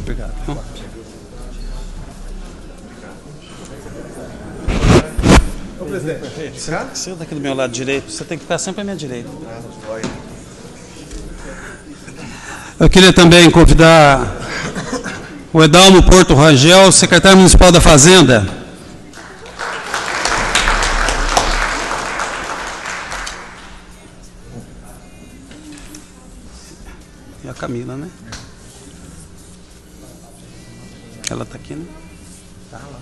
Obrigado. Ô, presidente, Você está aqui do meu lado direito, você tem que ficar sempre à minha direita. Eu queria também convidar o Edalmo Porto Rangel, secretário municipal da Fazenda. E a Camila, né? Ela está aqui, né? Tá lá.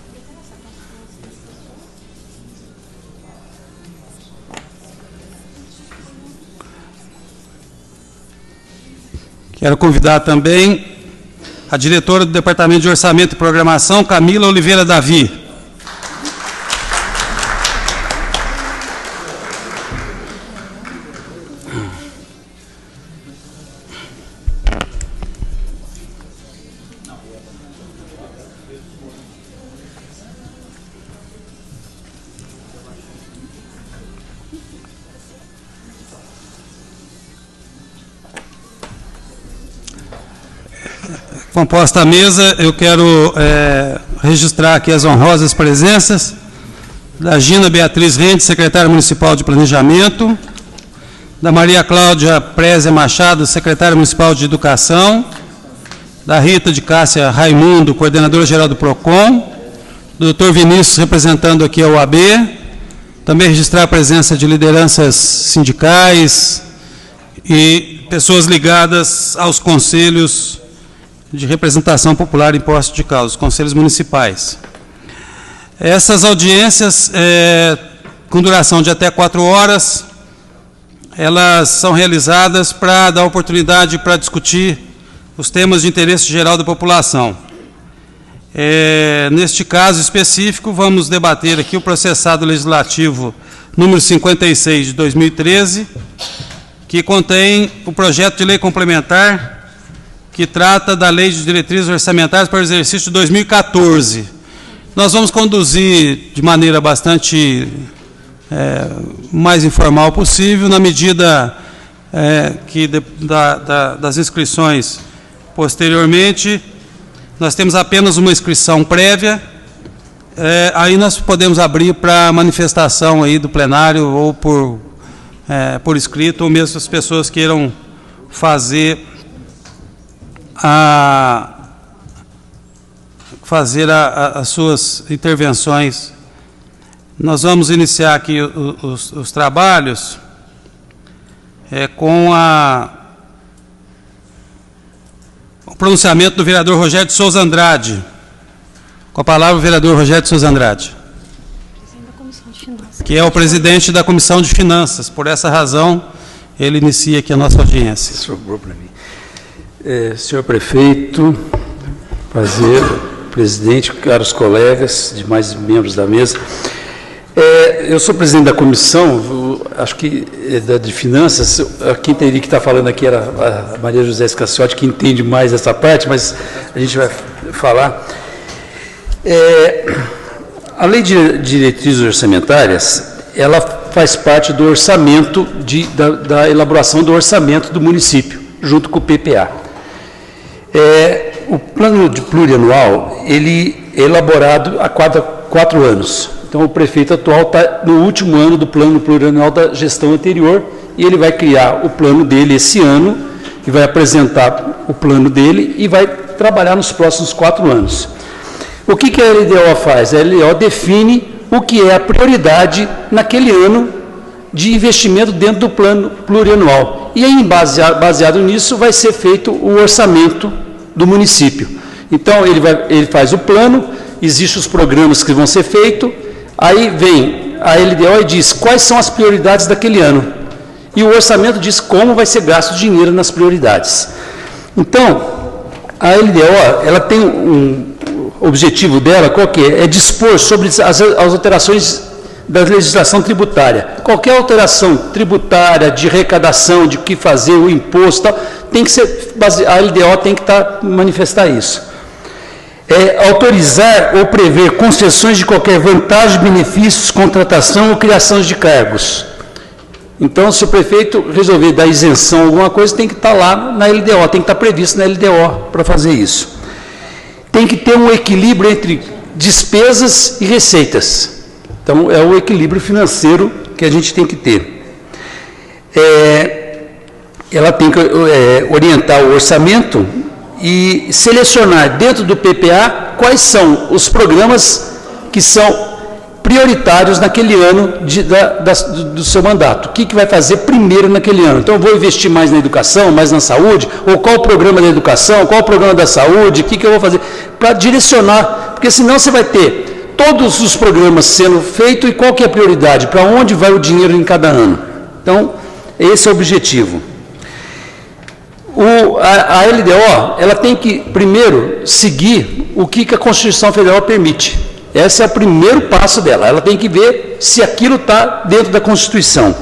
Quero convidar também a diretora do Departamento de Orçamento e Programação, Camila Oliveira Davi. Composta a mesa, eu quero registrar aqui as honrosas presenças da Gina Beatriz Rente, secretária municipal de Planejamento, da Maria Cláudia Prézia Machado, secretária municipal de Educação, da Rita de Cássia Raimundo, coordenadora geral do PROCON, do Dr. Vinícius, representando aqui a OAB, também registrar a presença de lideranças sindicais e pessoas ligadas aos conselhos de representação popular em posse de causa, os conselhos municipais. Essas audiências, com duração de até 4 horas, elas são realizadas para dar oportunidade para discutir os temas de interesse geral da população. Neste caso específico, vamos debater aqui o processado legislativo número 56 de 2013, que contém o projeto de lei complementar que trata da Lei de Diretrizes Orçamentárias para o exercício de 2014. Nós vamos conduzir de maneira bastante mais informal possível, na medida que das inscrições posteriormente. Nós temos apenas uma inscrição prévia, aí nós podemos abrir para manifestação aí do plenário, ou por escrito, ou mesmo as pessoas queiram fazer as suas intervenções. Nós vamos iniciar aqui os trabalhos com o pronunciamento do vereador Rogério de Souza Andrade. Com a palavra o vereador Rogério de Souza Andrade, que é o presidente da Comissão de Finanças. Por essa razão, ele inicia aqui a nossa audiência. Sobrou para mim. Senhor prefeito, presidente, caros colegas, demais membros da mesa, eu sou presidente da comissão, acho que de finanças, quem teria que estar falando aqui era a Maria José Scacciotti, que entende mais essa parte, mas a gente vai falar. A Lei de Diretrizes Orçamentárias, ela faz parte do orçamento, da elaboração do orçamento do município, junto com o PPA. O plano de plurianual, ele é elaborado há 4 anos. Então, o prefeito atual está no último ano do plano plurianual da gestão anterior, e ele vai criar o plano dele esse ano, que vai apresentar o plano dele e vai trabalhar nos próximos 4 anos. O que a LDO faz? A LDO define o que é a prioridade naquele ano de investimento dentro do plano plurianual. E aí, baseado nisso, vai ser feito o orçamento do município. Então, ele faz o plano, existem os programas que vão ser feitos, aí vem a LDO e diz quais são as prioridades daquele ano. E o orçamento diz como vai ser gasto o dinheiro nas prioridades. Então, a LDO, ela tem um objetivo dela, qual que é? É dispor sobre as alterações da legislação tributária. Qualquer alteração tributária, de arrecadação, de o que fazer, o imposto, tal, tem que ser, a LDO tem que manifestar isso. Autorizar ou prever concessões de qualquer vantagem, benefícios, contratação ou criação de cargos. Então, se o prefeito resolver dar isenção a alguma coisa, tem que estar lá na LDO, tem que estar previsto na LDO para fazer isso. tem que ter um equilíbrio entre despesas e receitas. Então, é o equilíbrio financeiro que a gente tem que ter. Ela tem que orientar o orçamento e selecionar dentro do PPA quais são os programas que são prioritários naquele ano do seu mandato. O que vai fazer primeiro naquele ano? Então, eu vou investir mais na educação, mais na saúde, ou qual o programa da educação, qual o programa da saúde, o que eu vou fazer? Para direcionar, porque senão você vai ter todos os programas sendo feitos e qual que é a prioridade, para onde vai o dinheiro em cada ano. Então, esse é o objetivo. A LDO, ela tem que, primeiro, seguir o que a Constituição Federal permite. Esse é o primeiro passo dela. Ela tem que ver se aquilo está dentro da Constituição.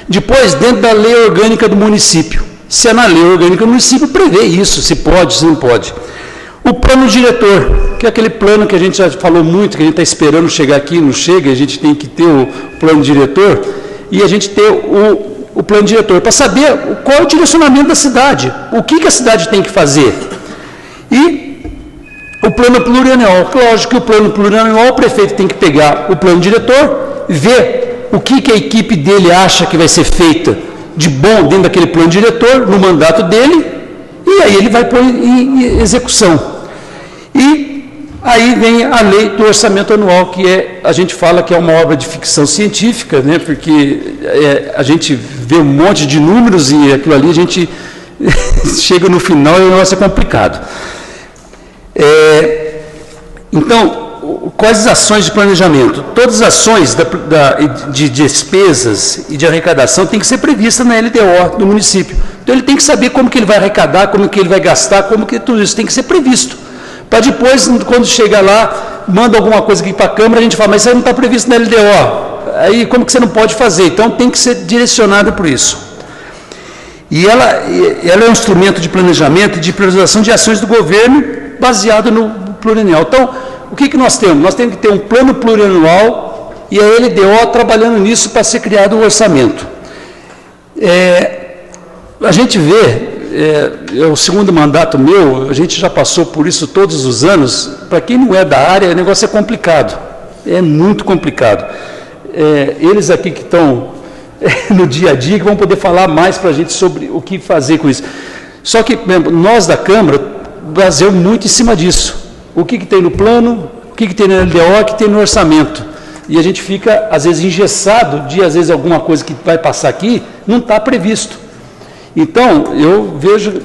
Depois, dentro da lei orgânica do município. Se é na lei orgânica do município, prevê isso, se pode, se não pode. O plano diretor, que é aquele plano que a gente já falou muito, que a gente está esperando chegar aqui, não chega, a gente tem que ter o plano diretor, e a gente ter o plano diretor, para saber qual é o direcionamento da cidade, o que a cidade tem que fazer. E o plano plurianual, lógico que o plano plurianual, o prefeito tem que pegar o plano diretor, ver o que a equipe dele acha que vai ser feita de bom dentro daquele plano diretor, no mandato dele, e aí ele vai pôr em execução. E aí vem a lei do orçamento anual, que a gente fala que é uma obra de ficção científica, né, porque a gente vê um monte de números e aquilo ali a gente chega no final e o negócio é complicado. Então, quais as ações de planejamento? Todas as ações de despesas e de arrecadação têm que ser previstas na LDO do município. Então, ele tem que saber como que ele vai arrecadar, como que ele vai gastar, como que tudo isso tem que ser previsto. Para depois, quando chegar lá, manda alguma coisa aqui para a Câmara, a gente fala, mas isso aí não está previsto na LDO. Aí, como que você não pode fazer? Então, tem que ser direcionado por isso. E ela é um instrumento de planejamento e de priorização de ações do governo baseado no plurianual. Então, o que nós temos? Nós temos que ter um plano plurianual e a LDO trabalhando nisso para ser criado o orçamento. A gente vê, o segundo mandato meu, a gente já passou por isso todos os anos, para quem não é da área, o negócio é complicado, é muito complicado. Eles aqui que estão no dia a dia, que vão poder falar mais para a gente sobre o que fazer com isso. Só que nós da Câmara baseamos muito em cima disso. O que tem no plano, o que tem na LDO, o que tem no orçamento. E a gente fica, às vezes, engessado de, às vezes, alguma coisa que vai passar aqui, não está previsto. Então, eu vejo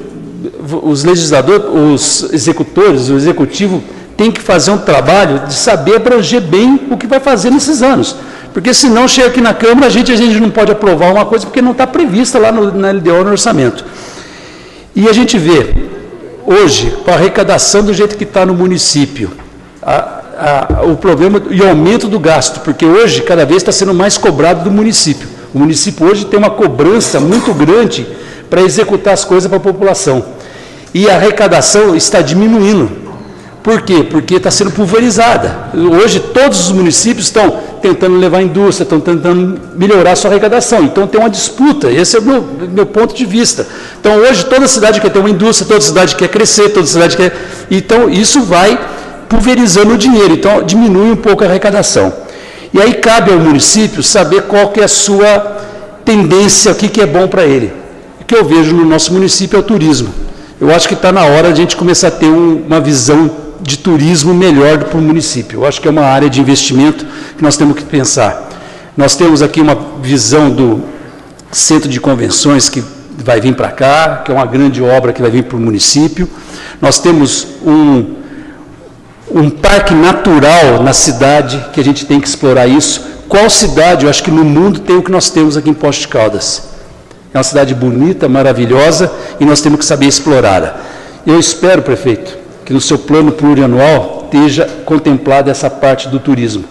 os legisladores, os executores, o executivo tem que fazer um trabalho de saber abranger bem o que vai fazer nesses anos. Porque senão chega aqui na Câmara, a gente não pode aprovar uma coisa porque não está prevista lá na LDO, no orçamento. E a gente vê, hoje, com a arrecadação do jeito que está no município, o problema e o aumento do gasto, porque hoje cada vez está sendo mais cobrado do município. O município hoje tem uma cobrança muito grande para executar as coisas para a população. E a arrecadação está diminuindo. Por quê? Porque está sendo pulverizada. Hoje todos os municípios estão tentando levar a indústria, estão tentando melhorar a sua arrecadação. Então tem uma disputa, esse é o meu ponto de vista. Então hoje toda cidade quer ter uma indústria, toda cidade quer crescer, toda cidade quer... Então isso vai pulverizando o dinheiro, então diminui um pouco a arrecadação. E aí cabe ao município saber qual que é a sua tendência, o que é bom para ele. O que eu vejo no nosso município é o turismo. Eu acho que está na hora de a gente começar a ter uma visão de turismo melhor para o município. Eu acho que é uma área de investimento que nós temos que pensar. Nós temos aqui uma visão do centro de convenções que vai vir para cá, que é uma grande obra que vai vir para o município. Nós temos um parque natural na cidade, que a gente tem que explorar isso. Qual cidade, eu acho que no mundo tem o que nós temos aqui em Poços de Caldas. É uma cidade bonita, maravilhosa, e nós temos que saber explorá-la. Eu espero, prefeito, que no seu plano plurianual esteja contemplada essa parte do turismo.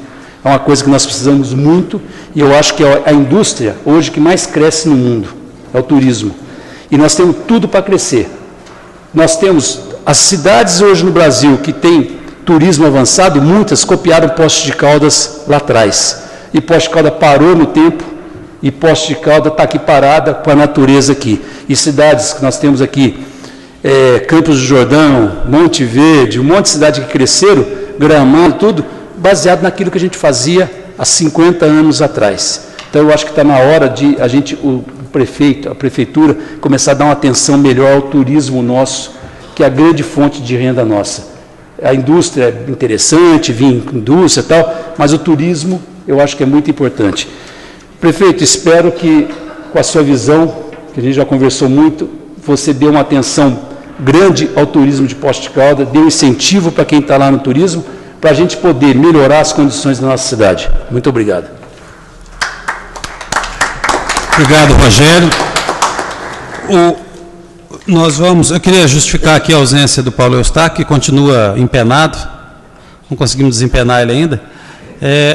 É uma coisa que nós precisamos muito, e eu acho que é a indústria hoje que mais cresce no mundo, é o turismo. E nós temos tudo para crescer. Nós temos as cidades hoje no Brasil que têm turismo avançado, muitas copiaram Poços de Caldas lá atrás. E Poços de Caldas parou no tempo, e Poços de Caldas está aqui parada com a natureza aqui. E cidades que nós temos aqui, Campos do Jordão, Monte Verde, um monte de cidades que cresceram, Gramado, tudo, baseado naquilo que a gente fazia há 50 anos atrás. Então, eu acho que está na hora de o prefeito, a prefeitura, começar a dar uma atenção melhor ao turismo nosso, que é a grande fonte de renda nossa. A indústria é interessante, indústria e tal, mas o turismo eu acho que é muito importante. Prefeito, espero que, com a sua visão, que a gente já conversou muito, você dê uma atenção grande ao turismo de Poços de Caldas, dê um incentivo para quem está lá no turismo, para a gente poder melhorar as condições da nossa cidade. Muito obrigado. Obrigado, Rogério. Eu queria justificar aqui a ausência do Paulo Eustáquio, que continua empenado, não conseguimos desempenar ele ainda.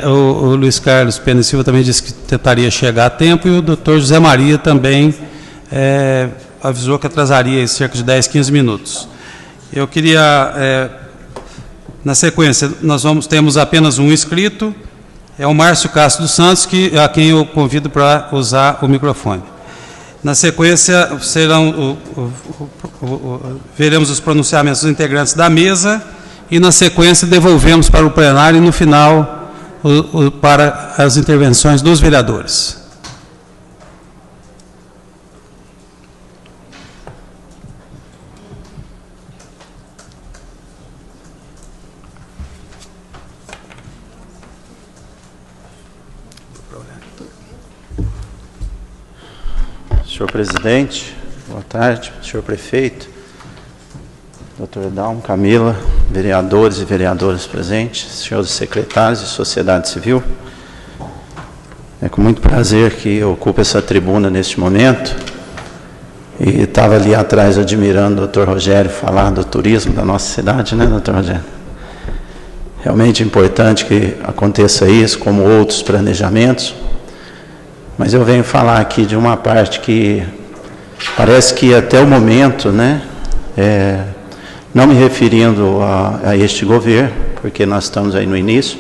O Luiz Carlos Pena Silva também disse que tentaria chegar a tempo, e o doutor José Maria também avisou que atrasaria cerca de 10, 15 minutos. Eu queria, na sequência, temos apenas um inscrito, é o Márcio Castro dos Santos, a quem eu convido para usar o microfone. Na sequência, veremos os pronunciamentos dos integrantes da mesa e, na sequência, devolvemos para o plenário e, no final, para as intervenções dos vereadores. Senhor presidente, boa tarde, senhor prefeito, doutor Edalmo, Camila, vereadores e vereadoras presentes, senhores secretários de sociedade civil. É com muito prazer que eu ocupo essa tribuna neste momento, e estava ali atrás admirando o doutor Rogério falar do turismo da nossa cidade, né, doutor Rogério? Realmente importante que aconteça isso, como outros planejamentos. Mas eu venho falar aqui de uma parte que parece que até o momento, né, não me referindo a este governo, porque nós estamos aí no início,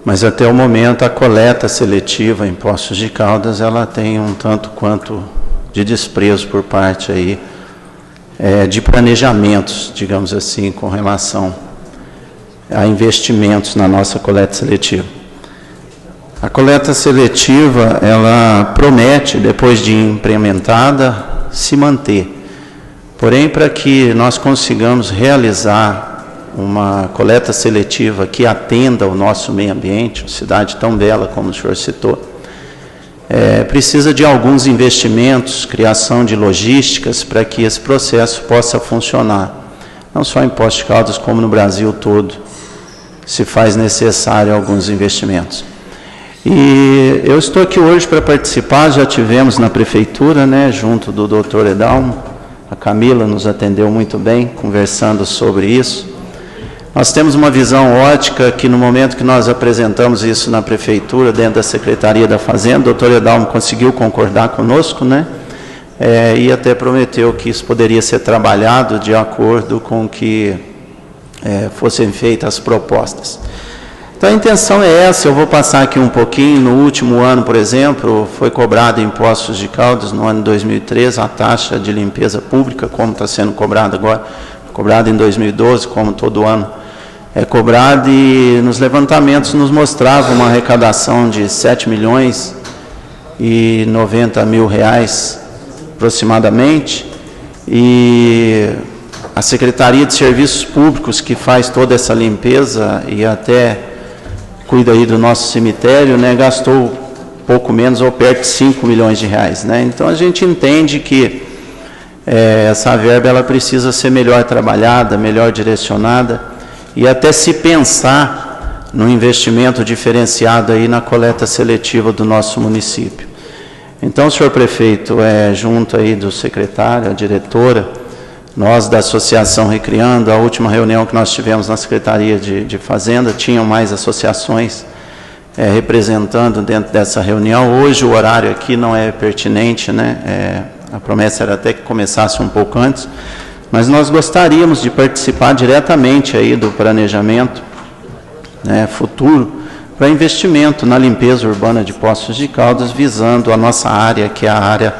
mas até o momento a coleta seletiva em Poços de Caldas, ela tem um tanto quanto de desprezo por parte aí, de planejamentos, digamos assim, com relação a investimentos na nossa coleta seletiva. A coleta seletiva, ela promete, depois de implementada, se manter. Porém, para que nós consigamos realizar uma coleta seletiva que atenda ao nosso meio ambiente, uma cidade tão bela como o senhor citou, precisa de alguns investimentos, criação de logísticas, para que esse processo possa funcionar. Não só em Poços de Caldas, como no Brasil todo, se faz necessário alguns investimentos. E eu estou aqui hoje para participar, já tivemos na prefeitura, né, junto do doutor Edalmo, a Camila nos atendeu muito bem, conversando sobre isso. Nós temos uma visão ótica que no momento que nós apresentamos isso na prefeitura, dentro da Secretaria da Fazenda, o doutor Edalmo conseguiu concordar conosco, né, e até prometeu que isso poderia ser trabalhado de acordo com que fossem feitas as propostas. Então, a intenção é essa. Eu vou passar aqui um pouquinho. No último ano, por exemplo, foi cobrado em Poços de Caldas, no ano de 2013, a taxa de limpeza pública, como está sendo cobrada agora, cobrada em 2012, como todo ano é cobrado, e nos levantamentos nos mostrava uma arrecadação de 7.090.000 reais, aproximadamente, e a Secretaria de Serviços Públicos, que faz toda essa limpeza e até cuida aí do nosso cemitério, né, gastou pouco menos ou perto de 5 milhões de reais, né? Então a gente entende que essa verba ela precisa ser melhor trabalhada, melhor direcionada, e até se pensar no investimento diferenciado aí na coleta seletiva do nosso município. Então, senhor prefeito, junto aí do secretário, a diretora, nós da Associação Recriando, a última reunião que nós tivemos na Secretaria de Fazenda, tinham mais associações representando dentro dessa reunião. Hoje o horário aqui não é pertinente, né? A promessa era até que começasse um pouco antes, mas nós gostaríamos de participar diretamente aí do planejamento, né, futuro para investimento na limpeza urbana de Poços de Caldas, visando a nossa área, que é a área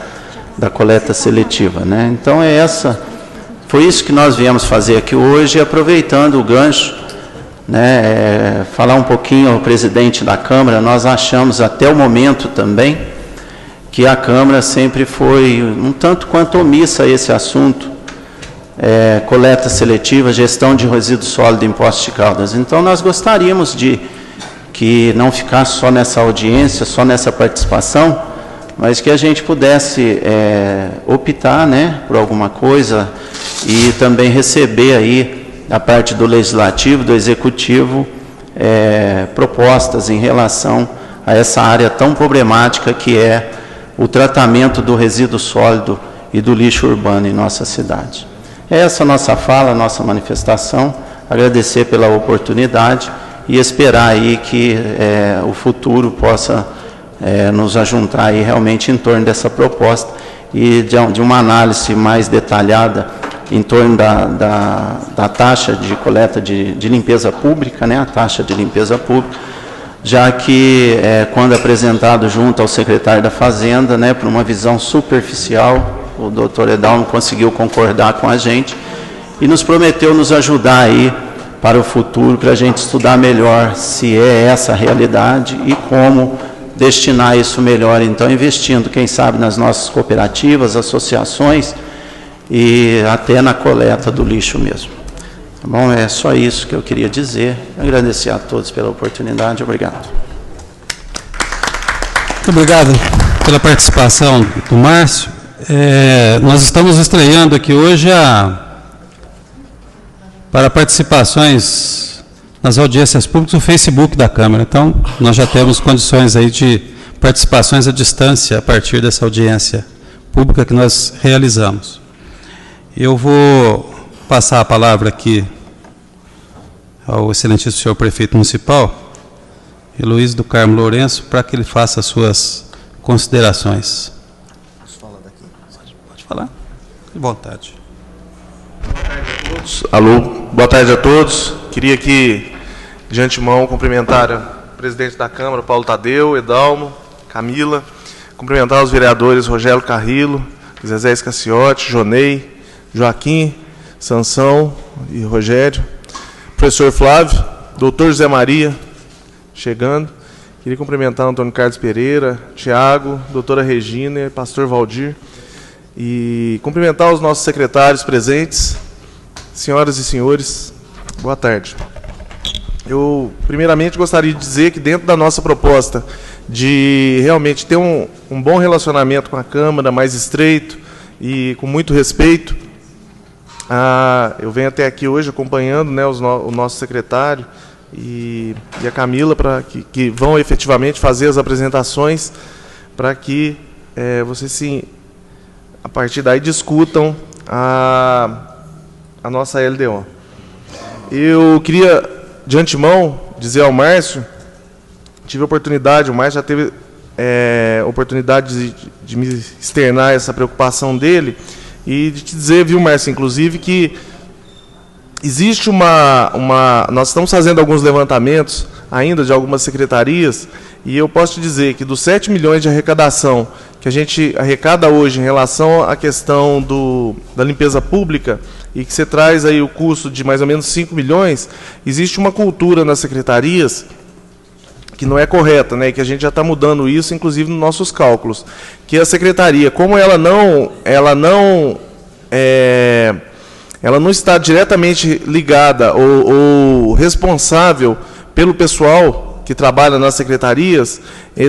da coleta seletiva, né? Então, foi isso que nós viemos fazer aqui hoje, aproveitando o gancho, né, falar um pouquinho ao presidente da Câmara. Nós achamos até o momento também que a Câmara sempre foi um tanto quanto omissa a esse assunto, coleta seletiva, gestão de resíduo sólido em Poços de Caldas. Então, nós gostaríamos de que não ficasse só nessa audiência, só nessa participação, mas que a gente pudesse optar, né, por alguma coisa e também receber aí da parte do Legislativo, do Executivo, propostas em relação a essa área tão problemática que é o tratamento do resíduo sólido e do lixo urbano em nossa cidade. Essa é a nossa fala, a nossa manifestação, agradecer pela oportunidade e esperar aí que o futuro possa nos ajuntar aí realmente em torno dessa proposta e de uma análise mais detalhada em torno da taxa de coleta de limpeza pública, né, a taxa de limpeza pública, já que quando apresentado junto ao secretário da Fazenda, né, por uma visão superficial, o doutor Edalmo conseguiu concordar com a gente e nos prometeu nos ajudar aí para o futuro, para a gente estudar melhor se é essa a realidade e como destinar isso melhor, então, investindo, quem sabe, nas nossas cooperativas, associações e até na coleta do lixo mesmo. Tá bom? É só isso que eu queria dizer. Agradecer a todos pela oportunidade. Obrigado. Muito obrigado pela participação do Márcio. Nós estamos estreando aqui hoje para participações nas audiências públicas do Facebook da Câmara. Então, nós já temos condições aí de participações à distância a partir dessa audiência pública que nós realizamos. Eu vou passar a palavra aqui ao excelentíssimo senhor prefeito municipal, Heloísio do Carmo Lourenço, para que ele faça as suas considerações. Posso falar daqui? Pode falar? De vontade. Boa tarde a todos. Alô, boa tarde a todos. Queria aqui, de antemão, cumprimentar o presidente da Câmara, Paulo Tadeu, Edalmo, Camila, cumprimentar os vereadores Rogério Carrillo, Zezé Escaciotti, Jonei, Joaquim, Sansão e Rogério, professor Flávio, doutor José Maria, chegando. Queria cumprimentar o Antônio Carlos Pereira, Tiago, doutora Regina e pastor Valdir. E cumprimentar os nossos secretários presentes, senhoras e senhores, boa tarde. Eu, primeiramente, gostaria de dizer que dentro da nossa proposta de realmente ter um bom relacionamento com a Câmara, mais estreito e com muito respeito, eu venho até aqui hoje acompanhando, né, o nosso secretário e a Camila, que vão efetivamente fazer as apresentações, para que vocês, a partir daí, discutam a nossa LDO. Eu queria, de antemão, dizer ao Márcio, tive a oportunidade, o Márcio já teve oportunidade de me externar essa preocupação dele, e de te dizer, viu, Márcio, inclusive, que existe nós estamos fazendo alguns levantamentos ainda de algumas secretarias, e eu posso te dizer que dos 7 milhões de arrecadação que a gente arrecada hoje em relação à questão da limpeza pública, e que você traz aí o custo de mais ou menos 5 milhões, existe uma cultura nas secretarias que não é correta, né, e que a gente já está mudando isso, inclusive nos nossos cálculos, que a secretaria, como ela não está diretamente ligada ou responsável pelo pessoal que trabalha nas secretarias,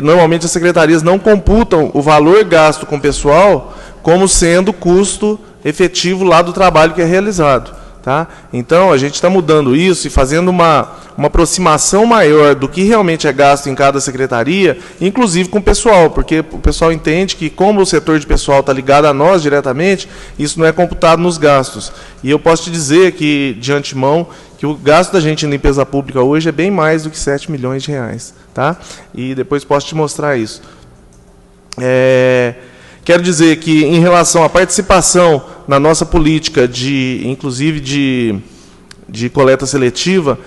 normalmente as secretarias não computam o valor gasto com o pessoal como sendo custo efetivo lá do trabalho que é realizado. Tá? Então, a gente está mudando isso e fazendo uma aproximação maior do que realmente é gasto em cada secretaria, inclusive com o pessoal, porque o pessoal entende que, como o setor de pessoal está ligado a nós diretamente, isso não é computado nos gastos. E eu posso te dizer que, de antemão, que o gasto da gente em limpeza pública hoje é bem mais do que 7 milhões de reais. Tá? E depois posso te mostrar isso. Quero dizer que, em relação à participação na nossa política, inclusive de coleta seletiva,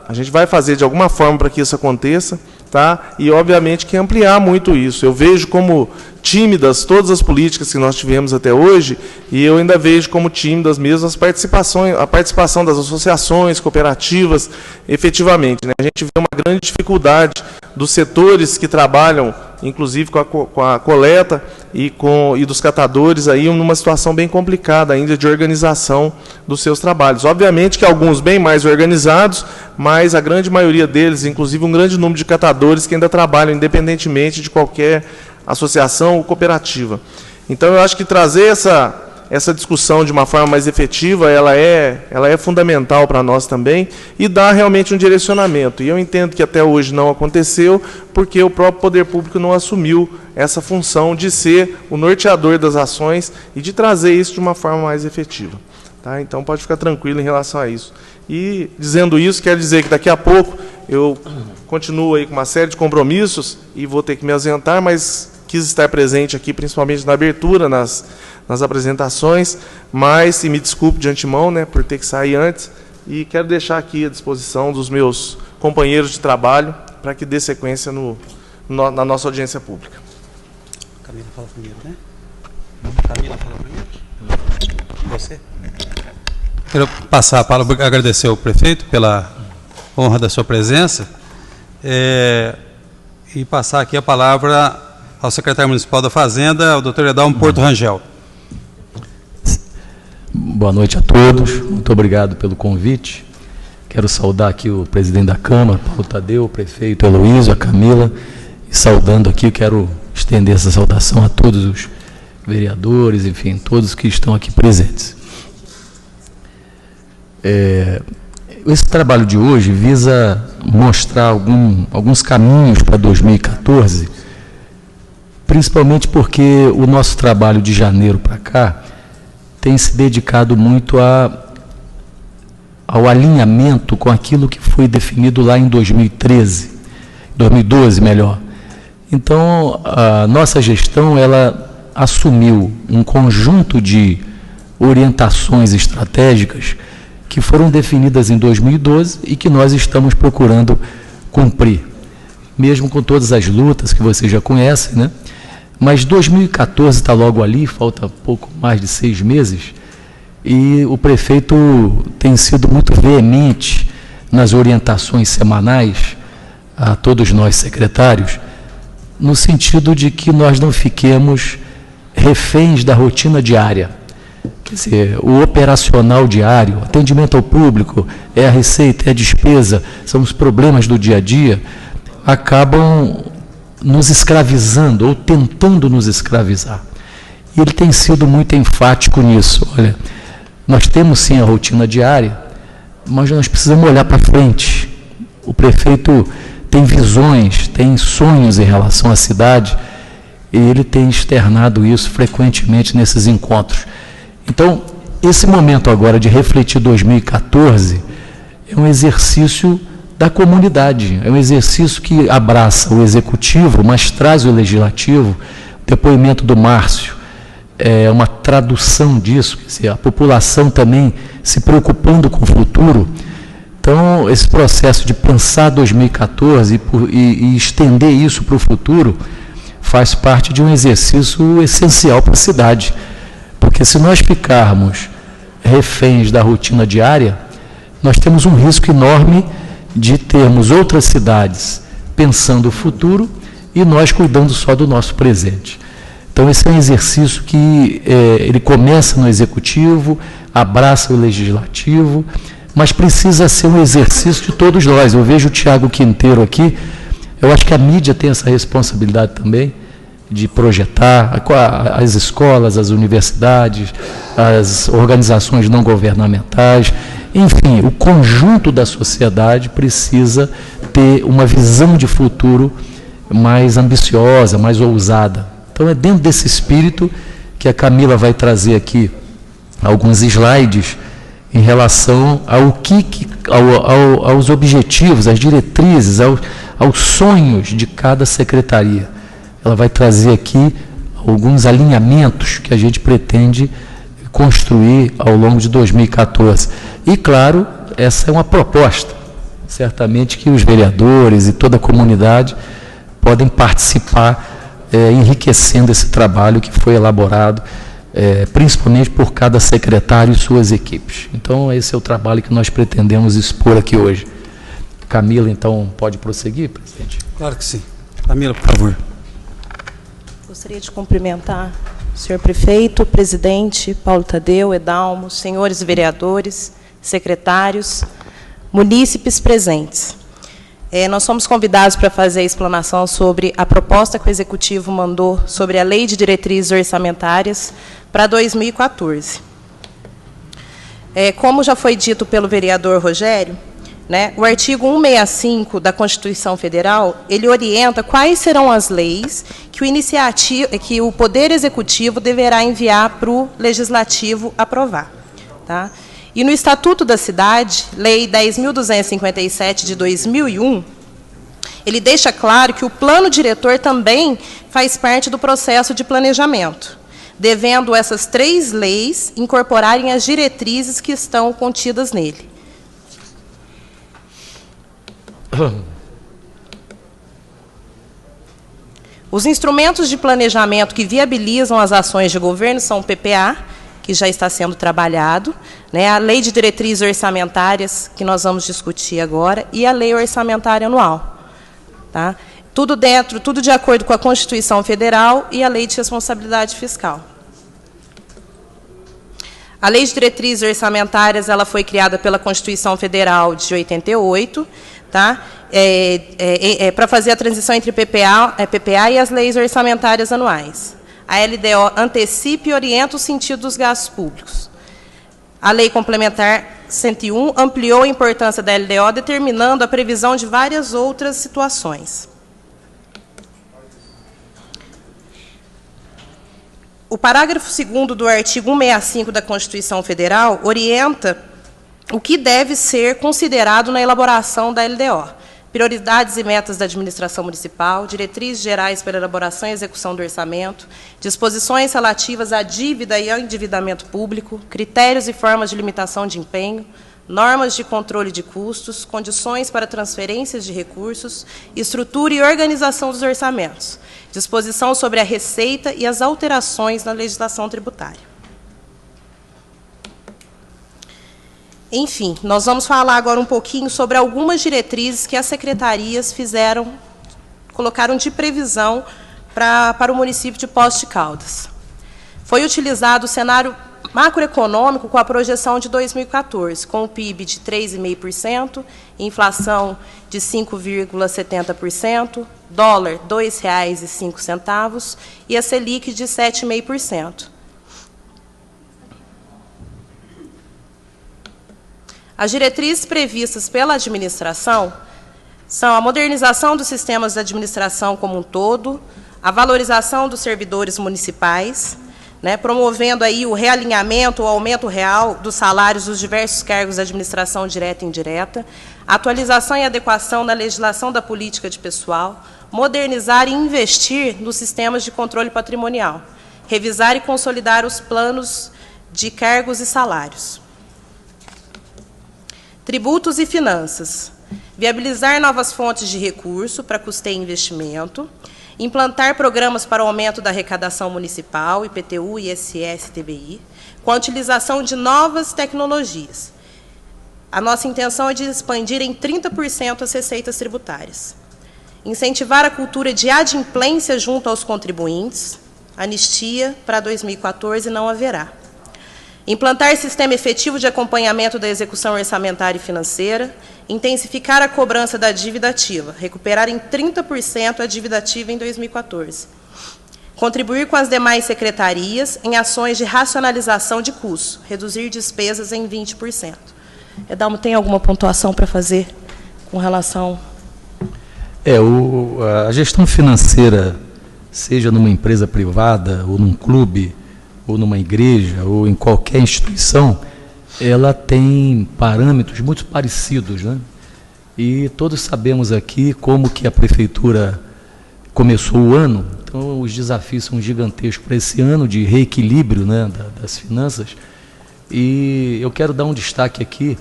a gente vai fazer de alguma forma para que isso aconteça, tá? E, obviamente, que ampliar muito isso. Eu vejo como tímidas todas as políticas que nós tivemos até hoje, e eu ainda vejo como tímidas mesmo a participação das associações, cooperativas, efetivamente, né? A gente vê uma grande dificuldade dos setores que trabalham, inclusive com a coleta e dos catadores, aí numa situação bem complicada ainda de organização dos seus trabalhos. Obviamente que alguns bem mais organizados, mas a grande maioria deles, inclusive um grande número de catadores que ainda trabalham independentemente de qualquer associação ou cooperativa. Então, eu acho que trazer essa discussão de uma forma mais efetiva, ela é fundamental para nós também, e dá realmente um direcionamento. E eu entendo que até hoje não aconteceu, porque o próprio poder público não assumiu essa função de ser o norteador das ações e de trazer isso de uma forma mais efetiva. Tá? Então, pode ficar tranquilo em relação a isso. E, dizendo isso, quero dizer que daqui a pouco eu continuo aí com uma série de compromissos e vou ter que me ausentar, mas quis estar presente aqui, principalmente na abertura, nas apresentações, e me desculpe de antemão, né, por ter que sair antes, e quero deixar aqui à disposição dos meus companheiros de trabalho para que dê sequência na nossa audiência pública. Camila fala primeiro, né? Camila fala primeiro? Você? Quero passar a palavra, agradecer ao prefeito pela honra da sua presença, e passar aqui a palavra ao secretário municipal da Fazenda, o doutor Edalmo Porto Rangel. Boa noite a todos, muito obrigado pelo convite. Quero saudar aqui o presidente da Câmara, Paulo Tadeu, o prefeito Heloísio, a Camila, e saudando aqui, quero estender essa saudação a todos os vereadores, enfim, todos que estão aqui presentes. Esse trabalho de hoje visa mostrar alguns caminhos para 2014, principalmente porque o nosso trabalho de janeiro para cá tem se dedicado muito ao alinhamento com aquilo que foi definido lá em 2012 melhor. Então, a nossa gestão, ela assumiu um conjunto de orientações estratégicas que foram definidas em 2012 e que nós estamos procurando cumprir, mesmo com todas as lutas que vocês já conhecem, né? Mas 2014 está logo ali, falta pouco mais de 6 meses, e o prefeito tem sido muito veemente nas orientações semanais a todos nós secretários, no sentido de que nós não fiquemos reféns da rotina diária. Quer dizer, o operacional diário, atendimento ao público, é a receita, é a despesa, são os problemas do dia a dia, acabam nos escravizando ou tentando nos escravizar. E ele tem sido muito enfático nisso. Olha, nós temos sim a rotina diária, mas nós precisamos olhar para frente. O prefeito tem visões, tem sonhos em relação à cidade, e ele tem externado isso frequentemente nesses encontros. Então, esse momento agora de refletir 2014 é um exercício da comunidade, é um exercício que abraça o executivo, mas traz o legislativo. O depoimento do Márcio é uma tradução disso, quer dizer, a população também se preocupando com o futuro. Então, esse processo de pensar 2014 e estender isso para o futuro faz parte de um exercício essencial para a cidade. Porque se nós ficarmos reféns da rotina diária, nós temos um risco enorme de termos outras cidades pensando o futuro e nós cuidando só do nosso presente. Então, esse é um exercício que ele começa no executivo, abraça o legislativo, mas precisa ser um exercício de todos nós. Eu vejo o Tiago Quinteiro aqui, eu acho que a mídia tem essa responsabilidade também, de projetar as escolas, as universidades, as organizações não governamentais, enfim, o conjunto da sociedade precisa ter uma visão de futuro mais ambiciosa, mais ousada. Então, é dentro desse espírito que a Camila vai trazer aqui alguns slides em relação aos objetivos, às diretrizes, aos sonhos de cada secretaria. Ela vai trazer aqui alguns alinhamentos que a gente pretende construir ao longo de 2014. E, claro, essa é uma proposta. Certamente que os vereadores e toda a comunidade podem participar enriquecendo esse trabalho que foi elaborado, principalmente por cada secretário e suas equipes. Então, esse é o trabalho que nós pretendemos expor aqui hoje. Camila, então, pode prosseguir, presidente? Claro que sim. Camila, por favor. Gostaria de cumprimentar o senhor prefeito, o presidente Paulo Tadeu, Edalmo, senhores vereadores, secretários, munícipes presentes. Nós fomos convidados para fazer a explanação sobre a proposta que o Executivo mandou sobre a Lei de Diretrizes Orçamentárias para 2014. Como já foi dito pelo vereador Rogério, né, o artigo 165 da Constituição Federal, ele orienta quais serão as leis que o Poder Executivo deverá enviar para o Legislativo aprovar. Tá? E no Estatuto da Cidade, Lei 10.257 de 2001, ele deixa claro que o plano diretor também faz parte do processo de planejamento, devendo essas 3 leis incorporarem as diretrizes que estão contidas nele. Os instrumentos de planejamento que viabilizam as ações de governo são o PPA, que já está sendo trabalhado, né, a Lei de Diretrizes Orçamentárias, que nós vamos discutir agora, e a Lei Orçamentária Anual. Tá? Tudo de acordo com a Constituição Federal e a Lei de Responsabilidade Fiscal. A Lei de Diretrizes Orçamentárias ela foi criada pela Constituição Federal de 88, tá? Para fazer a transição entre PPA e as leis orçamentárias anuais. A LDO antecipa e orienta o sentido dos gastos públicos. A Lei Complementar 101 ampliou a importância da LDO, determinando a previsão de várias outras situações. O parágrafo 2º do artigo 165 da Constituição Federal orienta o que deve ser considerado na elaboração da LDO. Prioridades e metas da administração municipal, diretrizes gerais para elaboração e execução do orçamento, disposições relativas à dívida e ao endividamento público, critérios e formas de limitação de empenho, normas de controle de custos, condições para transferências de recursos, estrutura e organização dos orçamentos, disposição sobre a receita e as alterações na legislação tributária. Enfim, nós vamos falar agora um pouquinho sobre algumas diretrizes que as secretarias colocaram de previsão para o município de Poços de Caldas. Foi utilizado o cenário macroeconômico com a projeção de 2014, com o PIB de 3,5%, inflação de 5,70%, dólar R$ 2,05 e a Selic de 7,5%. As diretrizes previstas pela administração são a modernização dos sistemas da administração como um todo, a valorização dos servidores municipais, né, promovendo aí o realinhamento, o aumento real dos salários dos diversos cargos da administração direta e indireta, atualização e adequação da legislação da política de pessoal, modernizar e investir nos sistemas de controle patrimonial, revisar e consolidar os planos de cargos e salários. Tributos e finanças. Viabilizar novas fontes de recurso para custeio e investimento. Implantar programas para o aumento da arrecadação municipal, IPTU, ISS, TBI, com a utilização de novas tecnologias. A nossa intenção é de expandir em 30% as receitas tributárias. Incentivar a cultura de adimplência junto aos contribuintes. Anistia para 2014 não haverá. Implantar sistema efetivo de acompanhamento da execução orçamentária e financeira, intensificar a cobrança da dívida ativa, recuperar em 30% a dívida ativa em 2014. Contribuir com as demais secretarias em ações de racionalização de custos, reduzir despesas em 20%. Edalmo, tem alguma pontuação para fazer com relação... A gestão financeira, seja numa empresa privada ou num clube, ou numa igreja, ou em qualquer instituição, ela tem parâmetros muito parecidos, né? E todos sabemos aqui como que a prefeitura começou o ano, então os desafios são gigantescos para esse ano de reequilíbrio, né, das finanças. E eu quero dar um destaque aqui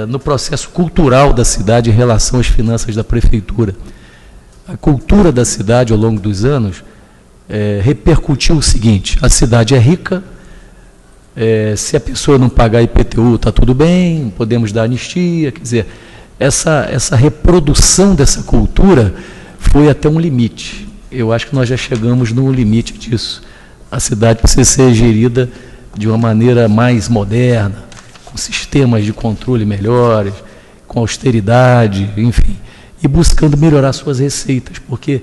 no processo cultural da cidade em relação às finanças da prefeitura. a cultura da cidade ao longo dos anos repercutiu o seguinte: a cidade é rica, se a pessoa não pagar IPTU está tudo bem, podemos dar anistia, quer dizer, essa reprodução dessa cultura foi até um limite. Eu acho que nós já chegamos no limite disso. A cidade precisa ser gerida de uma maneira mais moderna, com sistemas de controle melhores, com austeridade, enfim, e buscando melhorar suas receitas, porque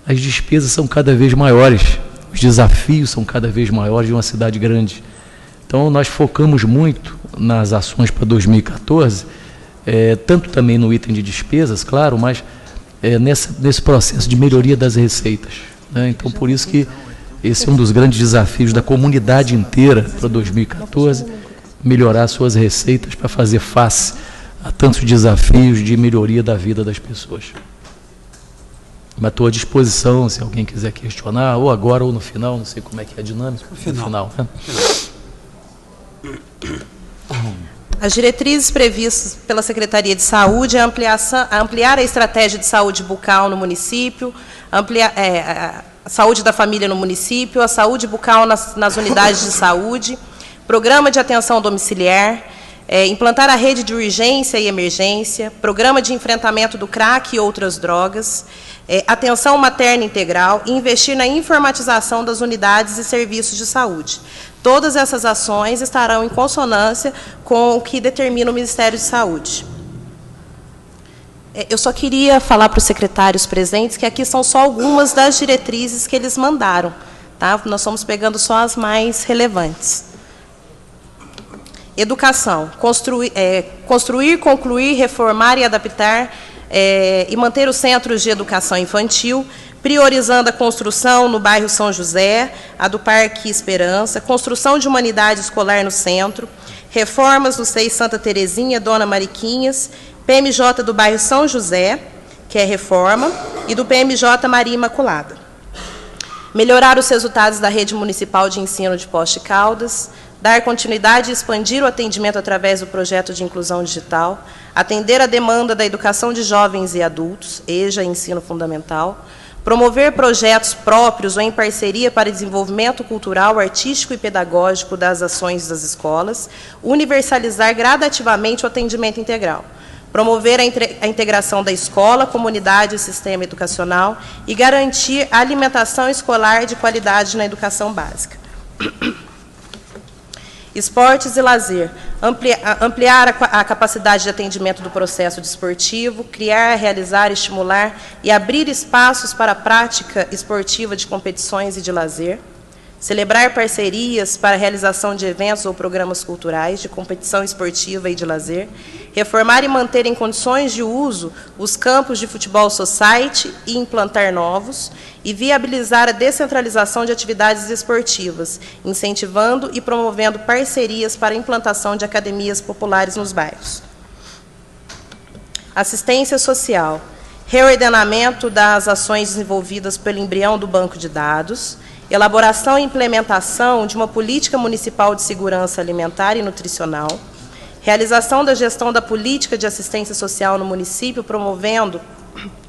as despesas são cada vez maiores, os desafios são cada vez maiores de uma cidade grande. Então, nós focamos muito nas ações para 2014, tanto também no item de despesas, claro, mas nesse processo de melhoria das receitas, né? Então, por isso que esse é um dos grandes desafios da comunidade inteira para 2014, melhorar suas receitas para fazer face a tantos desafios de melhoria da vida das pessoas. Mas estou à disposição, se alguém quiser questionar, ou agora ou no final, não sei como é que é a dinâmica. No final, né? As diretrizes previstas pela Secretaria de Saúde é ampliar a estratégia de saúde bucal no município, ampliar a saúde da família no município, a saúde bucal nas unidades de saúde, programa de atenção domiciliar, implantar a rede de urgência e emergência, programa de enfrentamento do crack e outras drogas, atenção materna integral e investir na informatização das unidades e serviços de saúde. Todas essas ações estarão em consonância com o que determina o Ministério de Saúde. Eu só queria falar para os secretários presentes que aqui são só algumas das diretrizes que eles mandaram, tá? Nós estamos pegando só as mais relevantes. Educação. Construir, concluir, reformar e adaptar e manter os centros de educação infantil, priorizando a construção no bairro São José, a do Parque Esperança, construção de uma unidade escolar no centro, reformas no SEI Santa Terezinha, Dona Mariquinhas, PMJ do bairro São José, que é reforma, e do PMJ Maria Imaculada. Melhorar os resultados da rede municipal de ensino de Poste Caldas, dar continuidade e expandir o atendimento através do projeto de inclusão digital, atender a demanda da educação de jovens e adultos, EJA, ensino fundamental, promover projetos próprios ou em parceria para desenvolvimento cultural, artístico e pedagógico das ações das escolas, universalizar gradativamente o atendimento integral, promover a integração da escola, comunidade e sistema educacional e garantir a alimentação escolar de qualidade na educação básica. Esportes e lazer. Ampliar a capacidade de atendimento do processo desportivo, criar, realizar, estimular e abrir espaços para a prática esportiva de competições e de lazer. Celebrar parcerias para a realização de eventos ou programas culturais, de competição esportiva e de lazer. Reformar e manter em condições de uso os campos de futebol society e implantar novos. E viabilizar a descentralização de atividades esportivas, incentivando e promovendo parcerias para a implantação de academias populares nos bairros. Assistência social. Reordenamento das ações desenvolvidas pelo embrião do banco de dados. Elaboração e implementação de uma política municipal de segurança alimentar e nutricional. Realização da gestão da política de assistência social no município, promovendo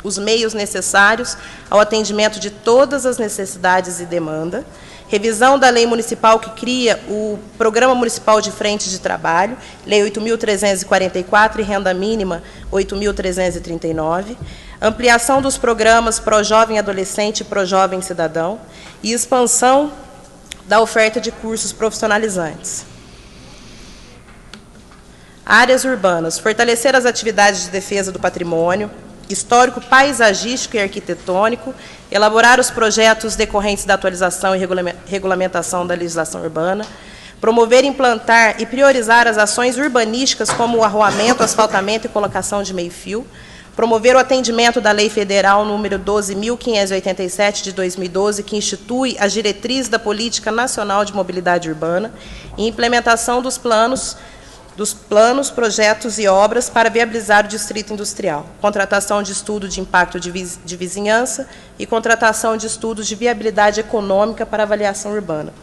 os meios necessários ao atendimento de todas as necessidades e demanda. Revisão da lei municipal que cria o Programa Municipal de Frente de Trabalho, Lei 8.344 e Renda Mínima 8.339. Ampliação dos programas Projovem Adolescente e Projovem Cidadão e expansão da oferta de cursos profissionalizantes. Áreas urbanas. Fortalecer as atividades de defesa do patrimônio, histórico, paisagístico e arquitetônico, elaborar os projetos decorrentes da atualização e regulamentação da legislação urbana, promover, implantar e priorizar as ações urbanísticas como o arruamento, asfaltamento e colocação de meio-fio, promover o atendimento da Lei Federal número 12.587 de 2012, que institui as diretrizes da Política Nacional de Mobilidade Urbana e implementação dos planos, projetos e obras para viabilizar o distrito industrial, contratação de estudo de impacto de vizinhança e contratação de estudos de viabilidade econômica para avaliação urbana.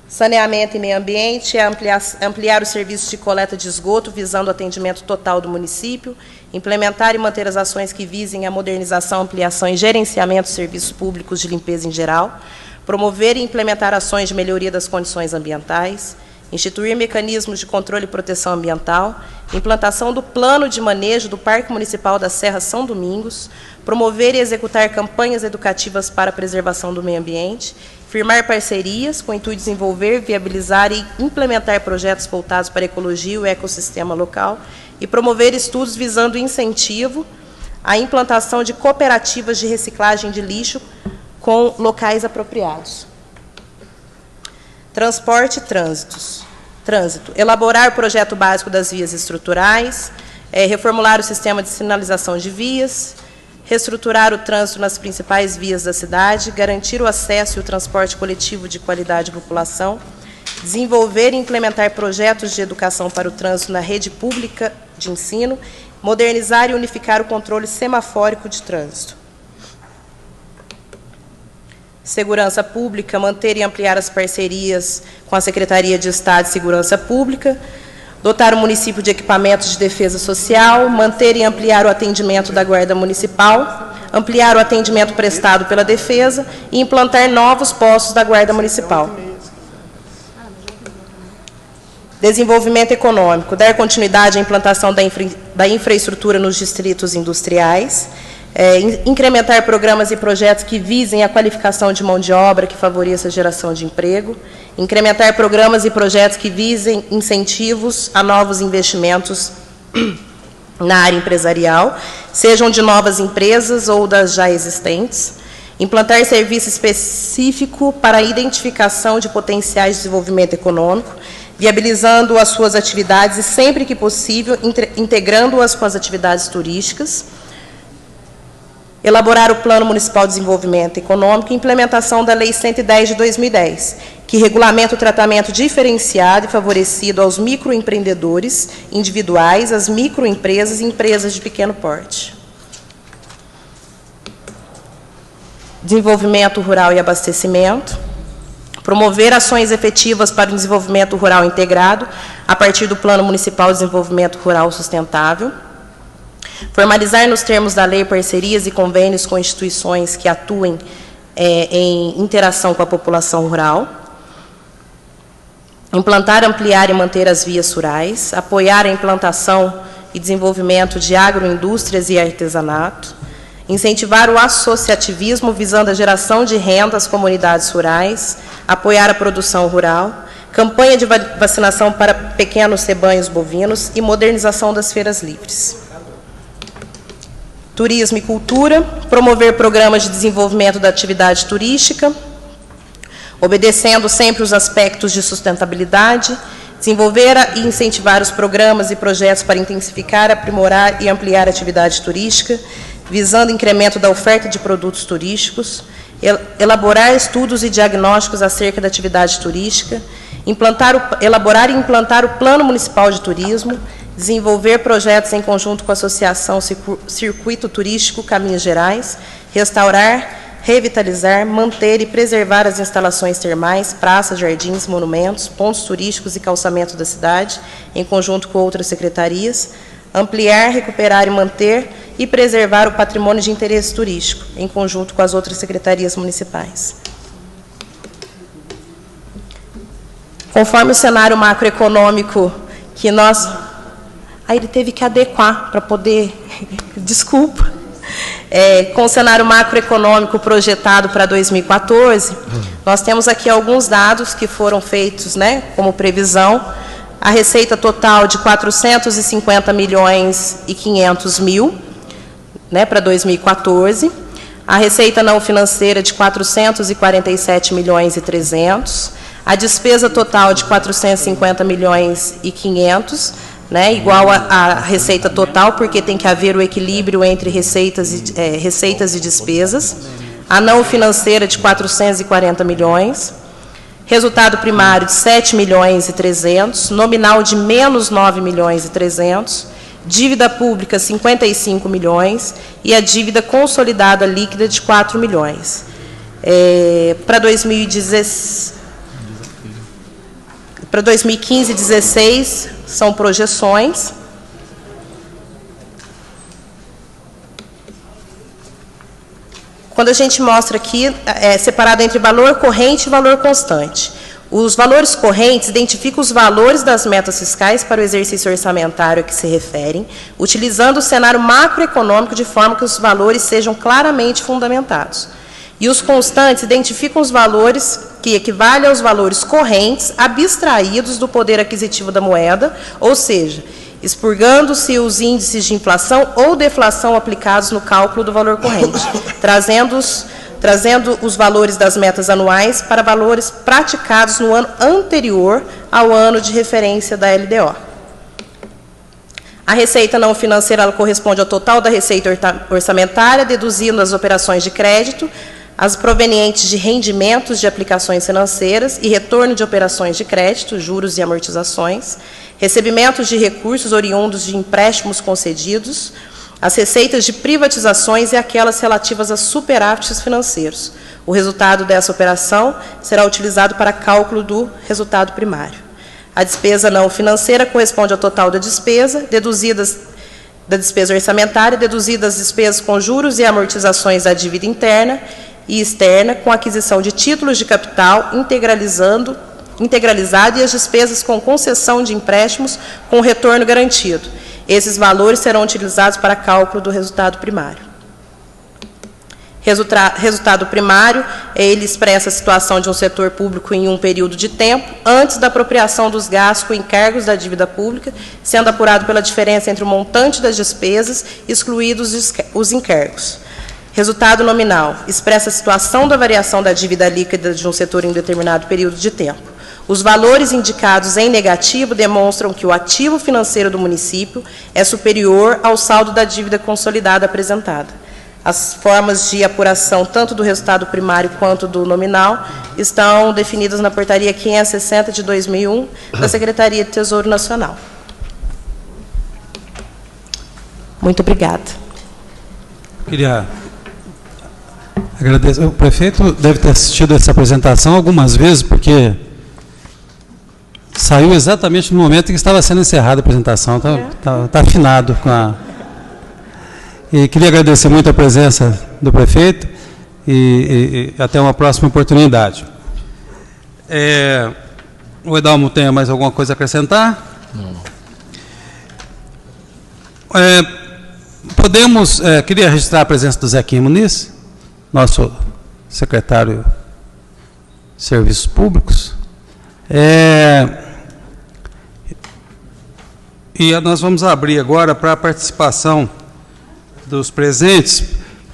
Saneamento e meio ambiente é ampliar os serviços de coleta de esgoto, visando o atendimento total do município, implementar e manter as ações que visem a modernização, ampliação e gerenciamento dos serviços públicos de limpeza em geral, promover e implementar ações de melhoria das condições ambientais, instituir mecanismos de controle e proteção ambiental, implantação do plano de manejo do Parque Municipal da Serra São Domingos, promover e executar campanhas educativas para a preservação do meio ambiente, firmar parcerias com o intuito de desenvolver, viabilizar e implementar projetos voltados para a ecologia e o ecossistema local e promover estudos visando o incentivo à implantação de cooperativas de reciclagem de lixo com locais apropriados. Transporte e trânsito. Elaborar o projeto básico das vias estruturais, reformular o sistema de sinalização de vias, reestruturar o trânsito nas principais vias da cidade, garantir o acesso e o transporte coletivo de qualidade à população, desenvolver e implementar projetos de educação para o trânsito na rede pública de ensino, modernizar e unificar o controle semafórico de trânsito. Segurança Pública, manter e ampliar as parcerias com a Secretaria de Estado de Segurança Pública, dotar o município de equipamentos de defesa social, manter e ampliar o atendimento da Guarda Municipal, ampliar o atendimento prestado pela Defesa e implantar novos postos da Guarda Municipal. Desenvolvimento econômico, dar continuidade à implantação da infraestrutura nos distritos industriais, incrementar programas e projetos que visem a qualificação de mão de obra que favoreça a geração de emprego, incrementar programas e projetos que visem incentivos a novos investimentos na área empresarial, sejam de novas empresas ou das já existentes, implantar serviço específico para a identificação de potenciais de desenvolvimento econômico, viabilizando as suas atividades e, sempre que possível, integrando-as com as atividades turísticas, elaborar o Plano Municipal de Desenvolvimento Econômico e implementação da Lei 110 de 2010, que regulamenta o tratamento diferenciado e favorecido aos microempreendedores individuais, às microempresas e empresas de pequeno porte. Desenvolvimento rural e abastecimento. Promover ações efetivas para o desenvolvimento rural integrado, a partir do Plano Municipal de Desenvolvimento Rural Sustentável. Formalizar nos termos da lei parcerias e convênios com instituições que atuem em interação com a população rural. Implantar, ampliar e manter as vias rurais. Apoiar a implantação e desenvolvimento de agroindústrias e artesanato. Incentivar o associativismo visando a geração de renda às comunidades rurais. Apoiar a produção rural. Campanha de vacinação para pequenos rebanhos bovinos e modernização das feiras livres. Turismo e cultura, promover programas de desenvolvimento da atividade turística, obedecendo sempre os aspectos de sustentabilidade, desenvolver e incentivar os programas e projetos para intensificar, aprimorar e ampliar a atividade turística, visando incremento da oferta de produtos turísticos, elaborar estudos e diagnósticos acerca da atividade turística, elaborar e implantar o Plano Municipal de Turismo, desenvolver projetos em conjunto com a Associação Circuito Turístico Caminhos Gerais, restaurar, revitalizar, manter e preservar as instalações termais, praças, jardins, monumentos, pontos turísticos e calçamento da cidade, em conjunto com outras secretarias, ampliar, recuperar e manter e preservar o patrimônio de interesse turístico, em conjunto com as outras secretarias municipais. Conforme o cenário macroeconômico que nós... Aí ele teve que adequar para poder... Desculpa. Com o cenário macroeconômico projetado para 2014, nós temos aqui alguns dados que foram feitos, né, como previsão. A receita total de 450 milhões e 500 mil, né, para 2014. A receita não financeira de 447 milhões e 300. A despesa total de 450 milhões e 500, né, igual à receita total, porque tem que haver o equilíbrio entre receitas e despesas. A não financeira de 440 milhões. Resultado primário de 7 milhões e 300, nominal de menos 9 milhões e 300, dívida pública 55 milhões e a dívida consolidada líquida de 4 milhões. Para 2016... Para 2015 e 2016, são projeções. Quando a gente mostra aqui, é separado entre valor corrente e valor constante. Os valores correntes identificam os valores das metas fiscais para o exercício orçamentário a que se referem, utilizando o cenário macroeconômico de forma que os valores sejam claramente fundamentados. E os constantes identificam os valores que equivalem aos valores correntes abstraídos do poder aquisitivo da moeda, ou seja, expurgando-se os índices de inflação ou deflação aplicados no cálculo do valor corrente, trazendo os valores das metas anuais para valores praticados no ano anterior ao ano de referência da LDO. A receita não financeira ela corresponde ao total da receita orçamentária, deduzindo as operações de crédito, as provenientes de rendimentos de aplicações financeiras e retorno de operações de crédito, juros e amortizações, recebimentos de recursos oriundos de empréstimos concedidos, as receitas de privatizações e aquelas relativas a superávites financeiros. O resultado dessa operação será utilizado para cálculo do resultado primário. A despesa não financeira corresponde ao total da despesa, da despesa orçamentária, deduzidas as despesas com juros e amortizações da dívida interna e externa, com aquisição de títulos de capital integralizado e as despesas com concessão de empréstimos com retorno garantido. Esses valores serão utilizados para cálculo do resultado primário. Resultado primário, ele expressa a situação de um setor público em um período de tempo, antes da apropriação dos gastos com encargos da dívida pública, sendo apurado pela diferença entre o montante das despesas, excluídos os encargos. Resultado nominal, expressa a situação da variação da dívida líquida de um setor em um determinado período de tempo. Os valores indicados em negativo demonstram que o ativo financeiro do município é superior ao saldo da dívida consolidada apresentada. As formas de apuração, tanto do resultado primário quanto do nominal, estão definidas na Portaria 560 de 2001, da Secretaria de Tesouro Nacional. Muito obrigada. Queria agradecer. O prefeito deve ter assistido essa apresentação algumas vezes, porque saiu exatamente no momento em que estava sendo encerrada a apresentação. Está afinado com a... E queria agradecer muito a presença do prefeito e até uma próxima oportunidade. O Edalmo tem mais alguma coisa a acrescentar? Não. Queria registrar a presença do Zequinha Muniz, nosso secretário de Serviços Públicos. E nós vamos abrir agora para a participação dos presentes.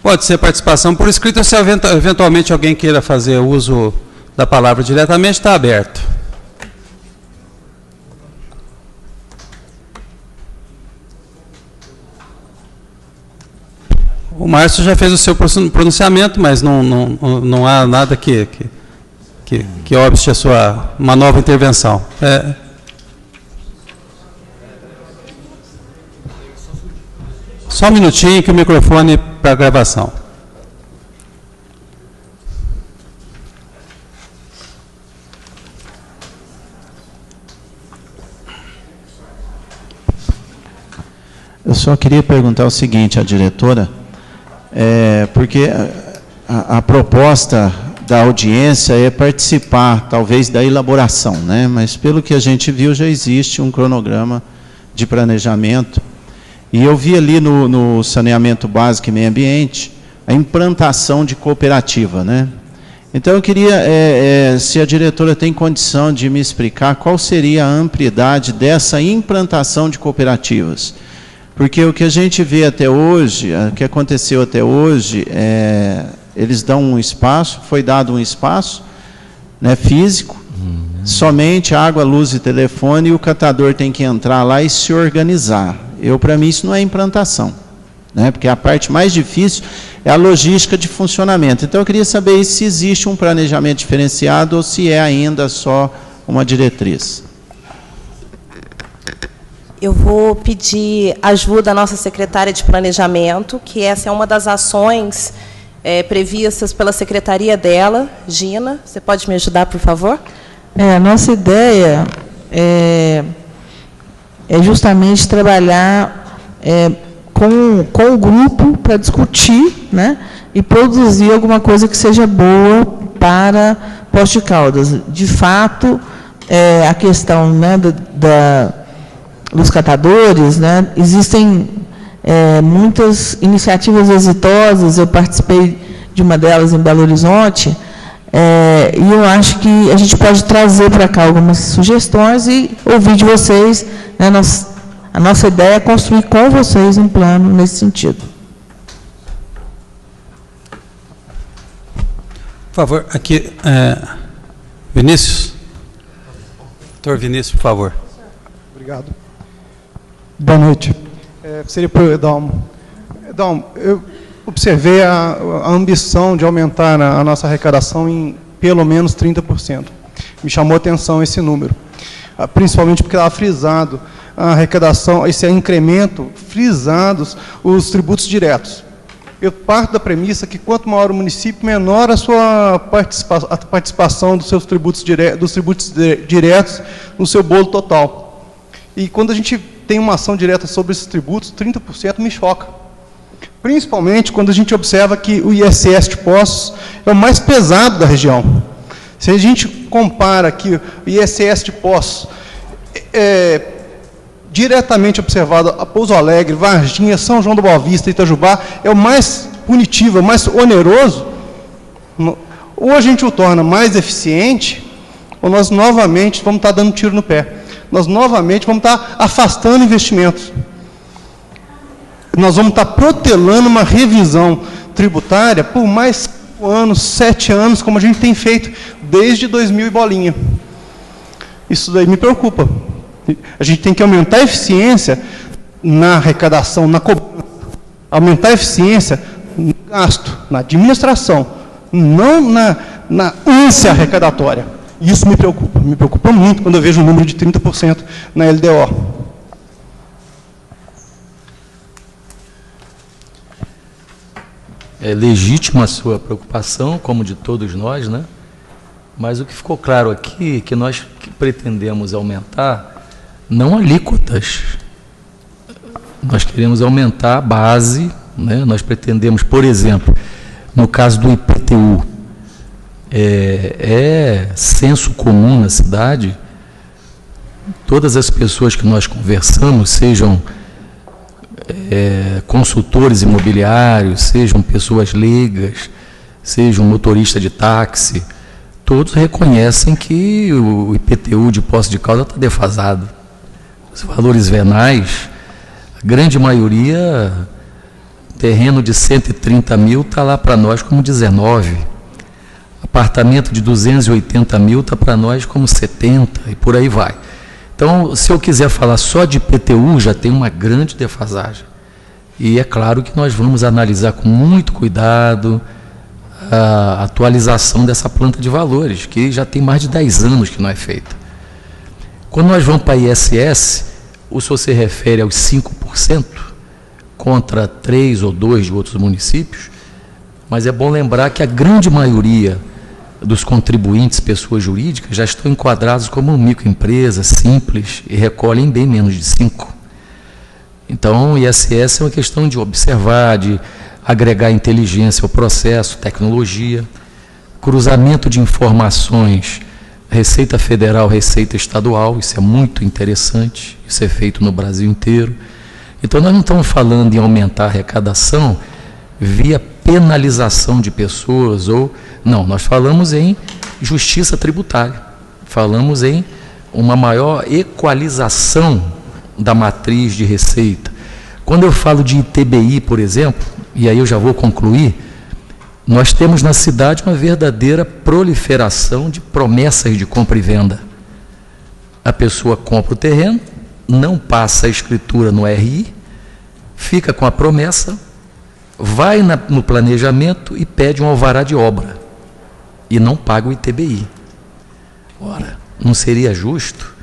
Pode ser participação por escrito, ou se eventualmente alguém queira fazer uso da palavra diretamente, está aberto. O Márcio já fez o seu pronunciamento, mas não há nada que obste uma nova intervenção. Só um minutinho que o microfone para a gravação. Eu só queria perguntar o seguinte à diretora, porque a proposta da audiência é participar, talvez, da elaboração, né? Mas, pelo que a gente viu, já existe um cronograma de planejamento. E eu vi ali no saneamento básico e meio ambiente a implantação de cooperativa, né? Então, eu queria, se a diretora tem condição de me explicar qual seria a amplidade dessa implantação de cooperativas. Porque o que a gente vê até hoje, o que aconteceu até hoje, eles dão um espaço, foi dado um espaço, né, físico, somente água, luz e telefone, e o catador tem que entrar lá e se organizar. Para mim, isso não é implantação, né, porque a parte mais difícil é a logística de funcionamento. Então, eu queria saber se existe um planejamento diferenciado ou se é ainda só uma diretriz. Eu vou pedir ajuda à nossa secretária de Planejamento, que essa é uma das ações previstas pela secretaria dela. Gina, você pode me ajudar, por favor? A nossa ideia é justamente trabalhar com o grupo para discutir, né, e produzir alguma coisa que seja boa para Poços de Caldas. De fato, a questão, né, dos catadores, né, existem muitas iniciativas exitosas, eu participei de uma delas em Belo Horizonte, e eu acho que a gente pode trazer para cá algumas sugestões e ouvir de vocês, né, a nossa ideia é construir com vocês um plano nesse sentido. Por favor, aqui, Vinícius. Doutor Vinícius, por favor. Obrigado. Boa noite. Seria para o Edalmo. Edalmo, eu observei a ambição de aumentar a nossa arrecadação em pelo menos 30%. Me chamou a atenção esse número, principalmente porque estava frisado a arrecadação, esse incremento, frisados os tributos diretos. Eu parto da premissa que quanto maior o município, menor a sua participação dos seus tributos diretos no seu bolo total. E quando a gente tem uma ação direta sobre esses tributos, 30% me choca. Principalmente quando a gente observa que o ISS de Poços é o mais pesado da região. Se a gente compara que o ISS de Poços diretamente observado a Pouso Alegre, Varginha, São João do Boa Vista e Itajubá, é o mais punitivo, é o mais oneroso, ou a gente o torna mais eficiente, ou nós novamente vamos estar dando tiro no pé. Nós novamente vamos estar afastando investimentos. Nós vamos estar protelando uma revisão tributária por mais 5 anos, 7 anos, como a gente tem feito desde 2000 e bolinha. Isso daí me preocupa. A gente tem que aumentar a eficiência na arrecadação, na cobrança, aumentar a eficiência no gasto, na administração, não na ânsia arrecadatória. Isso me preocupa muito quando eu vejo um número de 30% na LDO. É legítima a sua preocupação, como de todos nós, né? Mas o que ficou claro aqui é que nós pretendemos aumentar não alíquotas. Nós queremos aumentar a base, né? Nós pretendemos, por exemplo, no caso do IPTU, senso comum na cidade, todas as pessoas que nós conversamos, sejam consultores imobiliários, sejam pessoas leigas, sejam motorista de táxi, todos reconhecem que o IPTU de Poços de Caldas está defasado. Os valores venais, a grande maioria, terreno de 130 mil está lá para nós como 19. Apartamento de 280 mil está para nós como 70, e por aí vai. Então, se eu quiser falar só de IPTU, já tem uma grande defasagem. E é claro que nós vamos analisar com muito cuidado a atualização dessa planta de valores, que já tem mais de 10 anos que não é feita. Quando nós vamos para a ISS, o senhor se refere aos 5% contra 3 ou 2 de outros municípios, mas é bom lembrar que a grande maioria dos contribuintes, pessoas jurídicas, já estão enquadrados como microempresa, simples, e recolhem bem menos de 5%. Então, o ISS é uma questão de observar, de agregar inteligência ao processo, tecnologia, cruzamento de informações, Receita Federal, Receita Estadual, isso é muito interessante, isso é feito no Brasil inteiro. Então, nós não estamos falando em aumentar a arrecadação via penalização de pessoas, não, nós falamos em justiça tributária, falamos em uma maior equalização da matriz de receita. Quando eu falo de ITBI, por exemplo, e aí eu já vou concluir, nós temos na cidade uma verdadeira proliferação de promessas de compra e venda. A pessoa compra o terreno, não passa a escritura no RI, fica com a promessa, vai no planejamento e pede um alvará de obra e não paga o ITBI. Ora, não seria justo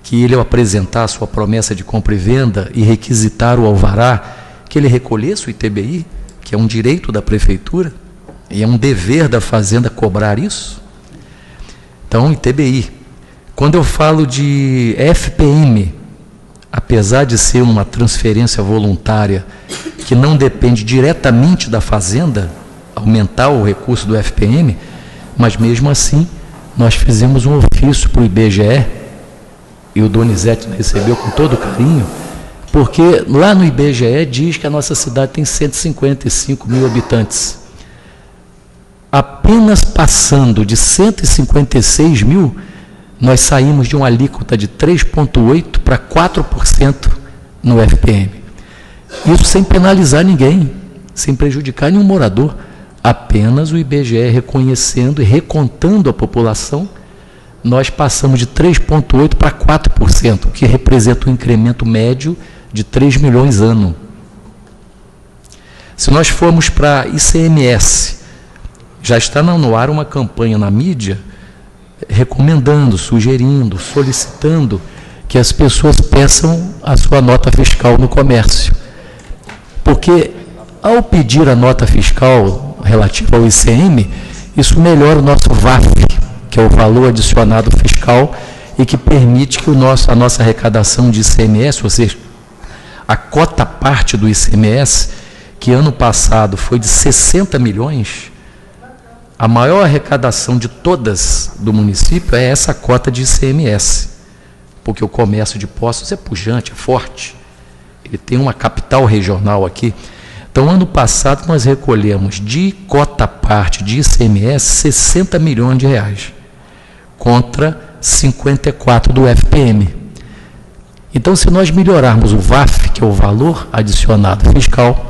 que ele, ao apresentar a sua promessa de compra e venda e requisitar o alvará, que ele recolhesse o ITBI, que é um direito da prefeitura, e é um dever da fazenda cobrar isso? Então, ITBI, Quando eu falo de FPM, apesar de ser uma transferência voluntária que não depende diretamente da Fazenda, aumentar o recurso do FPM, mas mesmo assim nós fizemos um ofício para o IBGE, e o Donizete recebeu com todo carinho, porque lá no IBGE diz que a nossa cidade tem 155 mil habitantes. Apenas passando de 156 mil, nós saímos de uma alíquota de 3,8% para 4% no FPM. Isso sem penalizar ninguém, sem prejudicar nenhum morador, apenas o IBGE reconhecendo e recontando a população. Nós passamos de 3,8% para 4%, o que representa um incremento médio de 3 milhões ano. Se nós formos para ICMS, já está no ar uma campanha na mídia recomendando, sugerindo, solicitando que as pessoas peçam a sua nota fiscal no comércio. Porque ao pedir a nota fiscal relativa ao ICM, isso melhora o nosso VAF, que é o valor adicionado fiscal, e que permite que a nossa arrecadação de ICMS, ou seja, a cota parte do ICMS, que ano passado foi de 60 milhões, a maior arrecadação de todas do município é essa cota de ICMS, porque o comércio de Poços é pujante, é forte, ele tem uma capital regional aqui. Então, ano passado, nós recolhemos de cota parte de ICMS 60 milhões de reais, contra 54 do FPM. Então, se nós melhorarmos o VAF, que é o valor adicionado fiscal,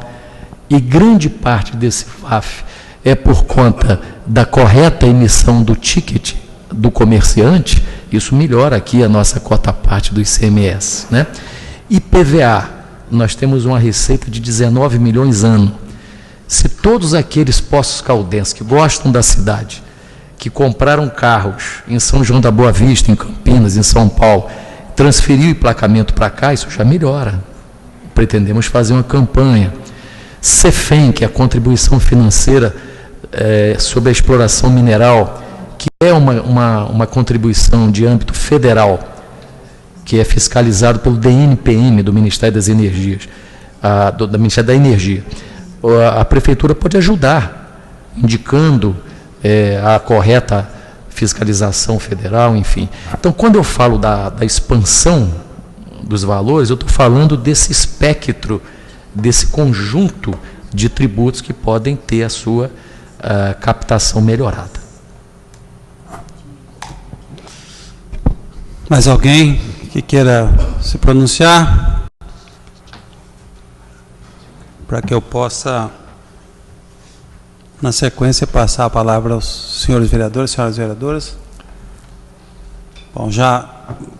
e grande parte desse VAF é por conta da correta emissão do ticket do comerciante, isso melhora aqui a nossa cota parte do ICMS, né? IPVA, nós temos uma receita de 19 milhões ano. Se todos aqueles poços caldenses que gostam da cidade, que compraram carros em São João da Boa Vista, em Campinas, em São Paulo, transferir o emplacamento para cá, isso já melhora. Pretendemos fazer uma campanha. CEFEM, que é a contribuição financeira sobre a exploração mineral, que é uma contribuição de âmbito federal, que é fiscalizado pelo DNPM, do Ministério das Energias, do Ministério da Energia. A Prefeitura pode ajudar, indicando a correta fiscalização federal, enfim. Então, quando eu falo da expansão dos valores, eu estou falando desse espectro, desse conjunto de tributos que podem ter a sua captação melhorada. Mais alguém que queira se pronunciar? Para que eu possa, na sequência, passar a palavra aos senhores vereadores, senhoras vereadoras. Bom, já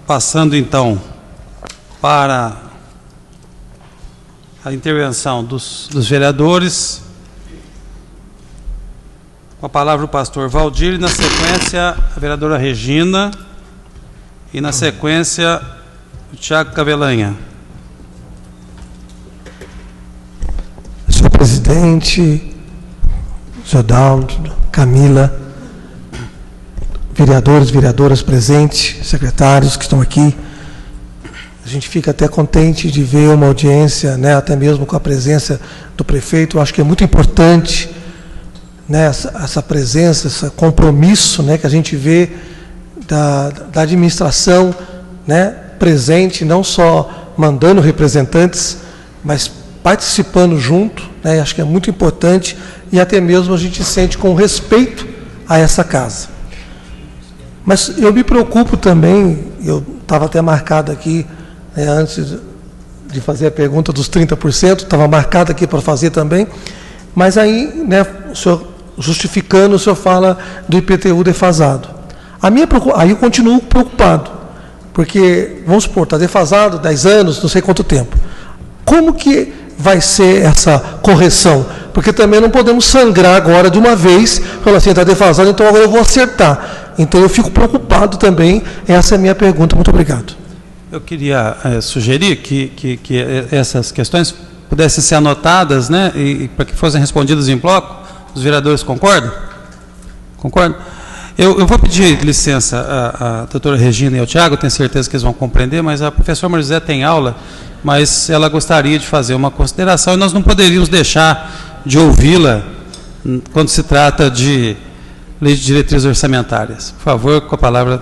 passando então para a intervenção dos vereadores, com a palavra o pastor Valdir, e na sequência a vereadora Regina, e na sequência o Tiago Cavelanha. Senhor presidente, senhor Dalmo, Camila, vereadores, vereadoras presentes, secretários que estão aqui, a gente fica até contente de ver uma audiência, né, até mesmo com a presença do prefeito. Eu acho que é muito importante, né, essa presença, esse compromisso, né, que a gente vê da administração, né, presente, não só mandando representantes, mas participando junto, né, acho que é muito importante, e até mesmo a gente sente com respeito a essa casa. Mas eu me preocupo também, eu estava até marcado aqui, né, antes de fazer a pergunta dos 30%, estava marcado aqui para fazer também, mas aí, né, o senhor, justificando, o senhor fala do IPTU defasado. Aí eu continuo preocupado, porque, vamos supor, está defasado 10 anos, não sei quanto tempo. Como que vai ser essa correção? Porque também não podemos sangrar agora de uma vez, falar assim, está defasado, então agora eu vou acertar. Então eu fico preocupado também, essa é a minha pergunta. Muito obrigado. Eu queria sugerir que essas questões pudessem ser anotadas, né, e para que fossem respondidas em bloco. Os vereadores concordam? Concordam? Eu vou pedir licença à doutora Regina e ao Tiago, tenho certeza que eles vão compreender, mas a professora Marizé tem aula, mas ela gostaria de fazer uma consideração e nós não poderíamos deixar de ouvi-la quando se trata de lei de diretrizes orçamentárias. Por favor, com a palavra,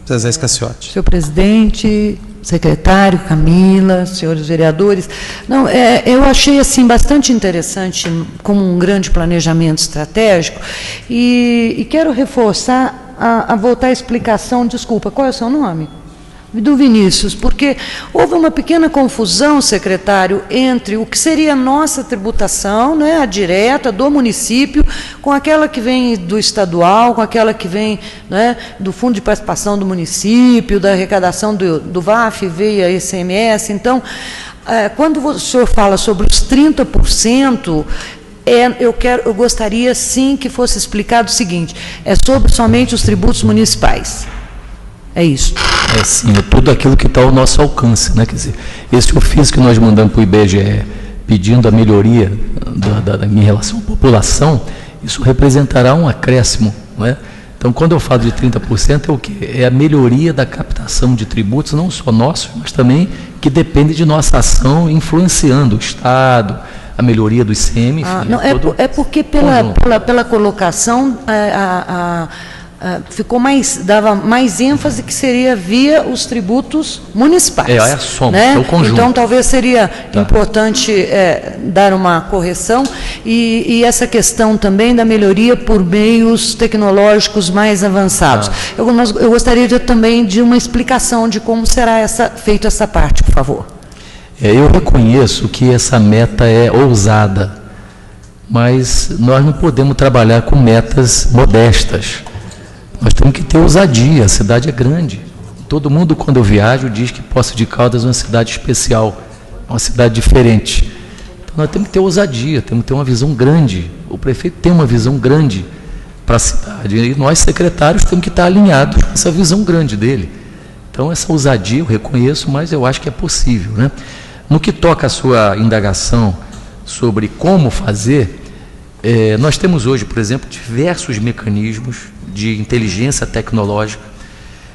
Zezé Scaciotti. Senhor presidente, secretário, Camila, senhores vereadores, não, eu achei assim bastante interessante como um grande planejamento estratégico e quero reforçar a voltar à explicação, desculpa, qual é o seu nome? Do Vinícius, porque houve uma pequena confusão, secretário, entre o que seria a nossa tributação, né, a direta do município, com aquela que vem do estadual, com aquela que vem, né, do Fundo de Participação do Município, da arrecadação do VAF via ICMS. Então, quando o senhor fala sobre os 30%, eu gostaria, sim, que fosse explicado o seguinte, é sobre somente os tributos municipais. É isso. É sim, é tudo aquilo que está ao nosso alcance, né? Quer dizer, esse ofício que nós mandamos para o IBGE pedindo a melhoria em relação à população, isso representará um acréscimo, não é? Então, quando eu falo de 30%, é o quê? É a melhoria da captação de tributos, não só nossos, mas também que depende de nossa ação influenciando o Estado, a melhoria do ICM, enfim. Não, é porque pela colocação dava mais ênfase que seria via os tributos municipais. É a soma, né? É o conjunto. Então, talvez seria importante dar uma correção e essa questão também da melhoria por meios tecnológicos mais avançados. Eu gostaria também de uma explicação de como será feita essa parte, por favor. Eu reconheço que essa meta é ousada, mas nós não podemos trabalhar com metas modestas. Nós temos que ter ousadia, a cidade é grande. Todo mundo, quando eu viajo, diz que Poços de Caldas é uma cidade especial, uma cidade diferente. Então, nós temos que ter ousadia, temos que ter uma visão grande. O prefeito tem uma visão grande para a cidade. E nós, secretários, temos que estar alinhados com essa visão grande dele. Então, essa ousadia eu reconheço, mas eu acho que é possível, né? No que toca a sua indagação sobre como fazer, nós temos hoje, por exemplo, diversos mecanismos de inteligência tecnológica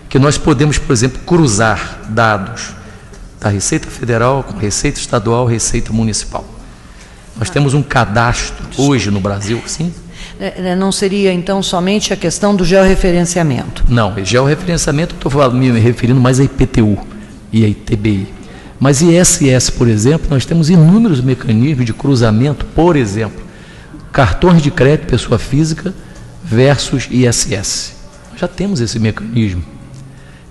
que nós podemos, por exemplo, cruzar dados da Receita Federal com Receita Estadual, Receita Municipal. Nós temos um cadastro hoje no Brasil, sim? Não seria, então, somente a questão do georreferenciamento? Não, georreferenciamento, estou me referindo mais a IPTU e a ITBI. Mas ISS, por exemplo, nós temos inúmeros mecanismos de cruzamento, por exemplo, cartões de crédito, pessoa física, versus ISS. Nós já temos esse mecanismo.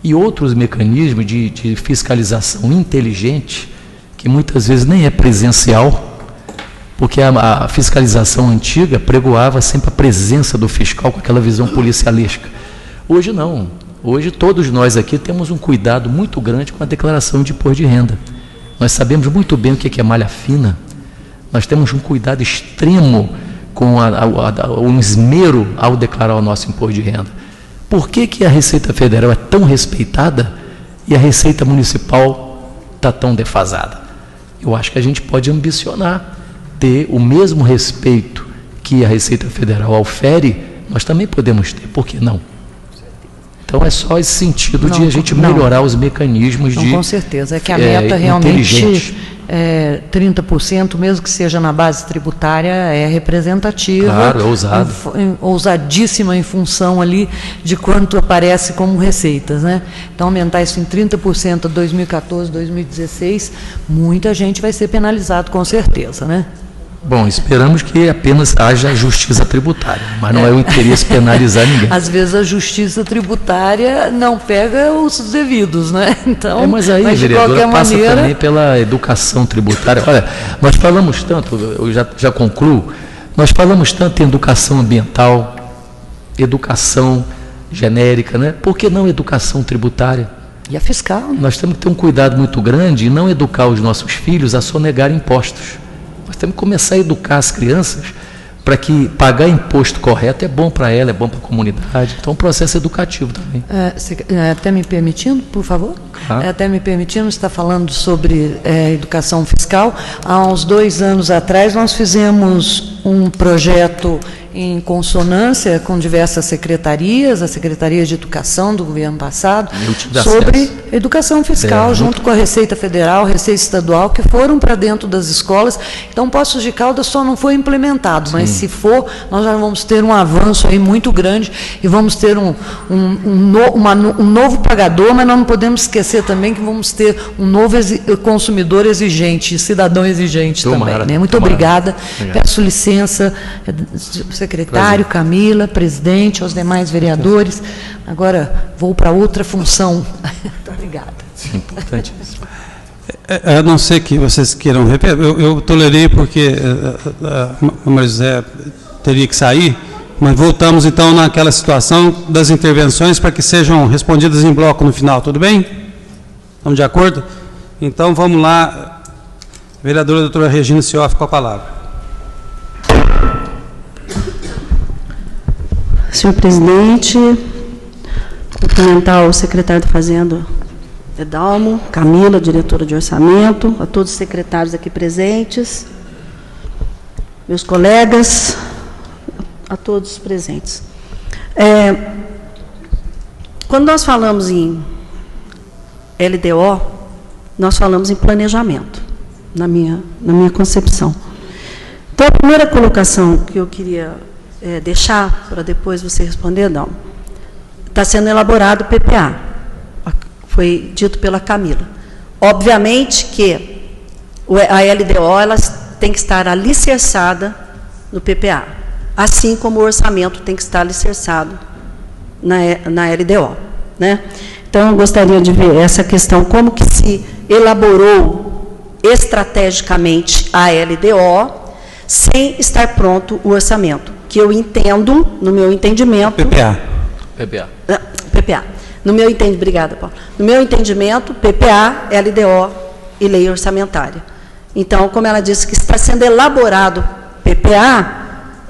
E outros mecanismos de fiscalização inteligente, que muitas vezes nem é presencial, porque a fiscalização antiga pregoava sempre a presença do fiscal com aquela visão policialesca. Hoje não. Hoje todos nós aqui temos um cuidado muito grande com a declaração de imposto de renda. Nós sabemos muito bem o que é malha fina. Nós temos um cuidado extremo com um esmero ao declarar o nosso imposto de renda. Por que a Receita Federal é tão respeitada e a Receita Municipal está tão defasada? Eu acho que a gente pode ambicionar ter o mesmo respeito que a Receita Federal ofere, nós também podemos ter, por que não? Então é só esse sentido de a gente melhorar os mecanismos de... Com certeza, é que a meta realmente... 30%, mesmo que seja na base tributária, é representativa. Claro, é ousado. Ousadíssima em função ali de quanto aparece como receitas, né? Então, aumentar isso em 30% a 2014, 2016, muita gente vai ser penalizado, com certeza, né? Bom, esperamos que apenas haja justiça tributária, mas não é o interesse penalizar ninguém. Às vezes a justiça tributária não pega os devidos, né? Então, mas aí, vereadora, passa também pela educação tributária. Olha, nós falamos tanto, eu já concluo, nós falamos tanto em educação ambiental, educação genérica, né? Por que não educação tributária? E a fiscal? Nós temos que ter um cuidado muito grande e não educar os nossos filhos a sonegar impostos. Nós temos que começar a educar as crianças para que pagar imposto correto é bom para ela, é bom para a comunidade. Então, é um processo educativo também. Até me permitindo, por favor? Até me permitindo, você está falando sobre educação fiscal. Há uns 2 anos atrás, nós fizemos um projeto em consonância com diversas secretarias, a Secretaria de Educação do governo passado, sobre educação fiscal, junto com a Receita Federal, Receita Estadual, que foram para dentro das escolas. Então, Poços de Caldas só não foi implementado, mas se for, nós já vamos ter um avanço aí muito grande e vamos ter um novo pagador, mas nós não podemos esquecer também que vamos ter um novo consumidor exigente, cidadão exigente também. Né? Muito obrigada. Peço licença, secretário, Camila, presidente, aos demais vereadores. Agora vou para outra função. Muito obrigada. Importante isso. A não ser que vocês queiram repetir, eu tolerei porque a Maria José teria que sair, mas voltamos então naquela situação das intervenções para que sejam respondidas em bloco no final, tudo bem? Estamos de acordo? Então vamos lá, vereadora doutora Regina Cioff com a palavra. Senhor presidente, cumprimentar o secretário da Fazenda, Edalmo, Camila, diretora de orçamento, a todos os secretários aqui presentes, meus colegas, a todos os presentes. Quando nós falamos em LDO, nós falamos em planejamento, na minha concepção. Então, a primeira colocação que eu queria deixar, para depois você responder, não, está sendo elaborado o PPA, foi dito pela Camila. Obviamente que a LDO ela tem que estar alicerçada no PPA, assim como o orçamento tem que estar alicerçado na LDO. Né? Então, eu gostaria de ver essa questão, como que se elaborou estrategicamente a LDO, sem estar pronto o orçamento, que eu entendo, no meu entendimento... PPA. No meu entendimento, obrigada, Paulo. No meu entendimento, PPA, LDO e lei orçamentária. Então, como ela disse que está sendo elaborado PPA,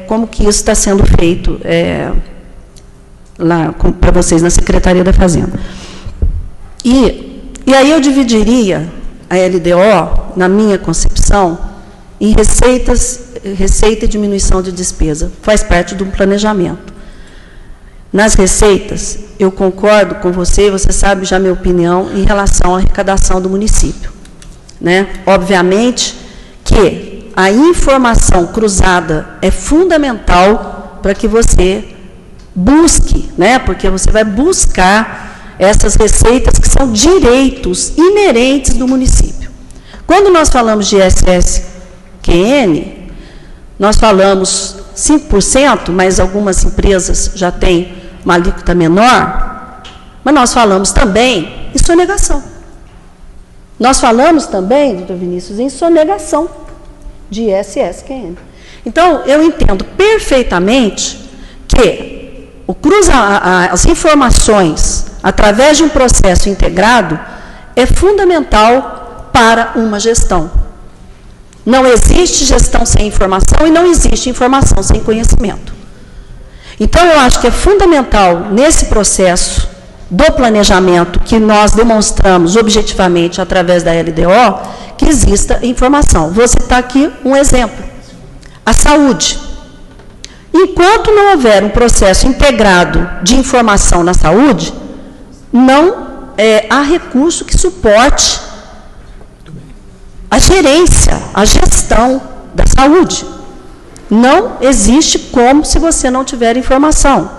como que isso está sendo feito lá para vocês na Secretaria da Fazenda. E aí eu dividiria a LDO, na minha concepção, em receita e diminuição de despesa. Faz parte do planejamento. Nas receitas, eu concordo com você sabe já a minha opinião em relação à arrecadação do município. Né? Obviamente que a informação cruzada é fundamental para que você busque, né? Porque você vai buscar essas receitas que são direitos inerentes do município. Quando nós falamos de ISS-QN, nós falamos 5%, mas algumas empresas já têm uma alíquota menor, mas nós falamos também em sonegação. Nós falamos também, doutor Vinícius, em sonegação de ISS-QN. Então, eu entendo perfeitamente que as informações através de um processo integrado é fundamental para uma gestão. Não existe gestão sem informação e não existe informação sem conhecimento. Então, eu acho que é fundamental, nesse processo do planejamento, que nós demonstramos objetivamente através da LDO, que exista informação. Vou citar aqui um exemplo. A saúde. Enquanto não houver um processo integrado de informação na saúde, não há recurso que suporte a gerência, a gestão da saúde. Não existe como se você não tiver informação.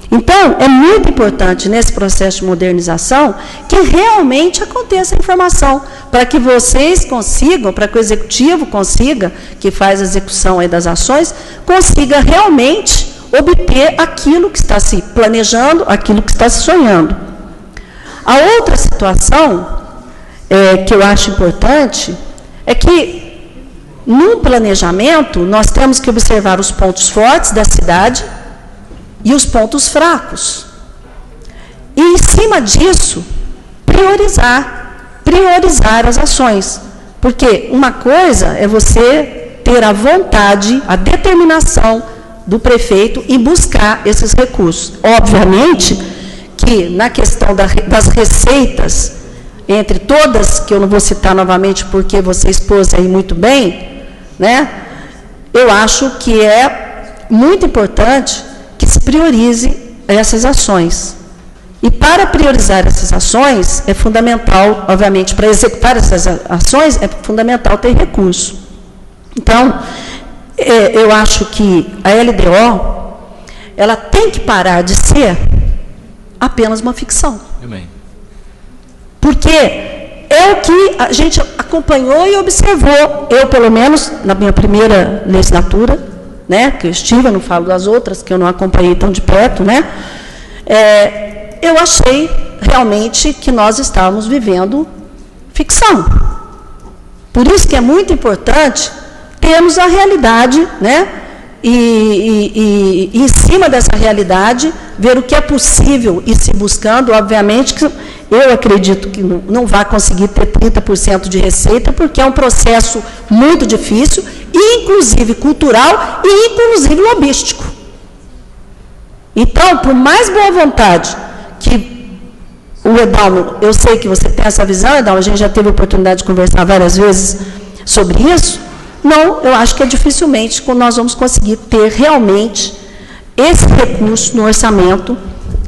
Então, é muito importante nesse processo de modernização que realmente aconteça a informação, para que vocês consigam, para que o executivo consiga, que faz a execução aí das ações, consiga realmente obter aquilo que está se planejando, aquilo que está se sonhando. A outra situação que eu acho importante é que, no planejamento, nós temos que observar os pontos fortes da cidade e os pontos fracos. E, em cima disso, priorizar as ações. Porque uma coisa é você ter a vontade, a determinação do prefeito em buscar esses recursos. Obviamente que, na questão das receitas, entre todas, que eu não vou citar novamente porque você expôs aí muito bem, né? eu acho que é muito importante que se priorize essas ações. E para priorizar essas ações, é fundamental, obviamente, para executar essas ações, é fundamental ter recurso. Então, eu acho que a LDO, ela tem que parar de ser apenas uma ficção. Amém. Porque é o que a gente acompanhou e observou, eu, pelo menos, na minha primeira legislatura, né, que eu estive, eu não falo das outras, que eu não acompanhei tão de perto, né, eu achei realmente que nós estávamos vivendo ficção. Por isso que é muito importante termos a realidade, né, e em cima dessa realidade, ver o que é possível e se buscando, obviamente, que eu acredito que não vai conseguir ter 30% de receita, porque é um processo muito difícil, inclusive cultural e inclusive lobístico. Então, por mais boa vontade que o Edalmo, eu sei que você tem essa visão, Edalmo, a gente já teve a oportunidade de conversar várias vezes sobre isso, não, eu acho que dificilmente nós vamos conseguir ter realmente esse recurso no orçamento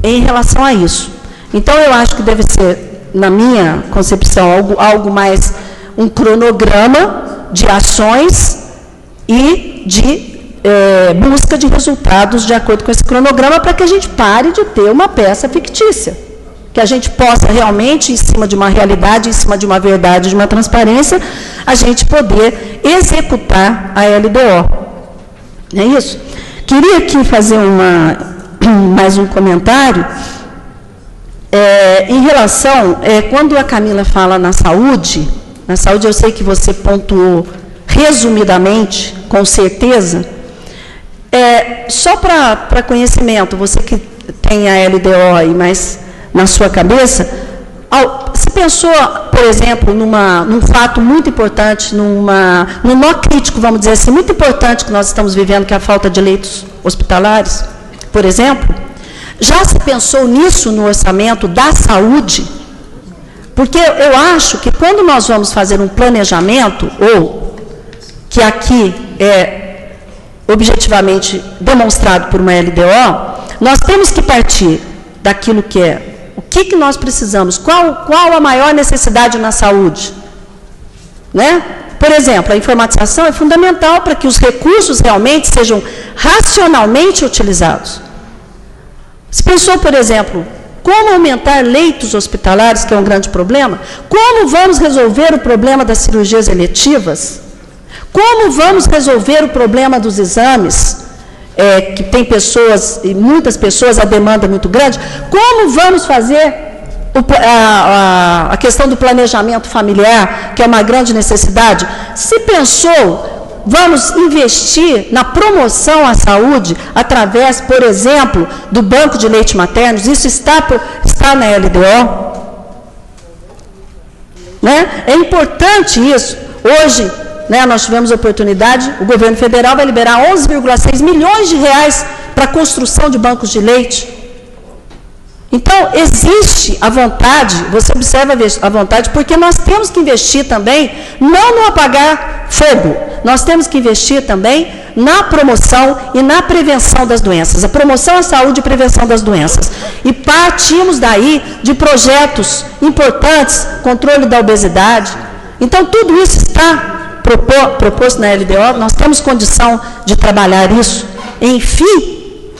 em relação a isso. Então, eu acho que deve ser, na minha concepção, algo mais um cronograma de ações e de busca de resultados de acordo com esse cronograma, para que a gente pare de ter uma peça fictícia. Que a gente possa realmente, em cima de uma realidade, em cima de uma verdade, de uma transparência, a gente poder executar a LDO. Não é isso? Queria aqui fazer mais um comentário em relação, quando a Camila fala na saúde eu sei que você pontuou resumidamente, com certeza, só para conhecimento, você que tem a LDO aí, mas na sua cabeça, se pensou, por exemplo, num fato muito importante, num nó crítico, vamos dizer assim, muito importante que nós estamos vivendo, que é a falta de leitos hospitalares, por exemplo, já se pensou nisso no orçamento da saúde? Porque eu acho que quando nós vamos fazer um planejamento, ou que aqui é objetivamente demonstrado por uma LDO, nós temos que partir daquilo que é o que nós precisamos, qual a maior necessidade na saúde, né? Por exemplo, a informatização é fundamental para que os recursos realmente sejam racionalmente utilizados. Se pensou, por exemplo, como aumentar leitos hospitalares, que é um grande problema, como vamos resolver o problema das cirurgias eletivas, como vamos resolver o problema dos exames, que tem pessoas, e muitas pessoas, a demanda é muito grande, como vamos fazer a questão do planejamento familiar, que é uma grande necessidade. Se pensou, vamos investir na promoção à saúde, através, por exemplo, do banco de leite maternos, isso está na LDO. Né? É importante isso. Hoje, nós tivemos a oportunidade, o governo federal vai liberar 11,6 milhões de reais para a construção de bancos de leite. Então, existe a vontade, você observa a vontade, porque nós temos que investir também, não no apagar fogo, nós temos que investir também na promoção e na prevenção das doenças, a promoção à saúde e prevenção das doenças. E partimos daí de projetos importantes, controle da obesidade. Então, tudo isso está proposto na LDO, nós temos condição de trabalhar isso. Enfim,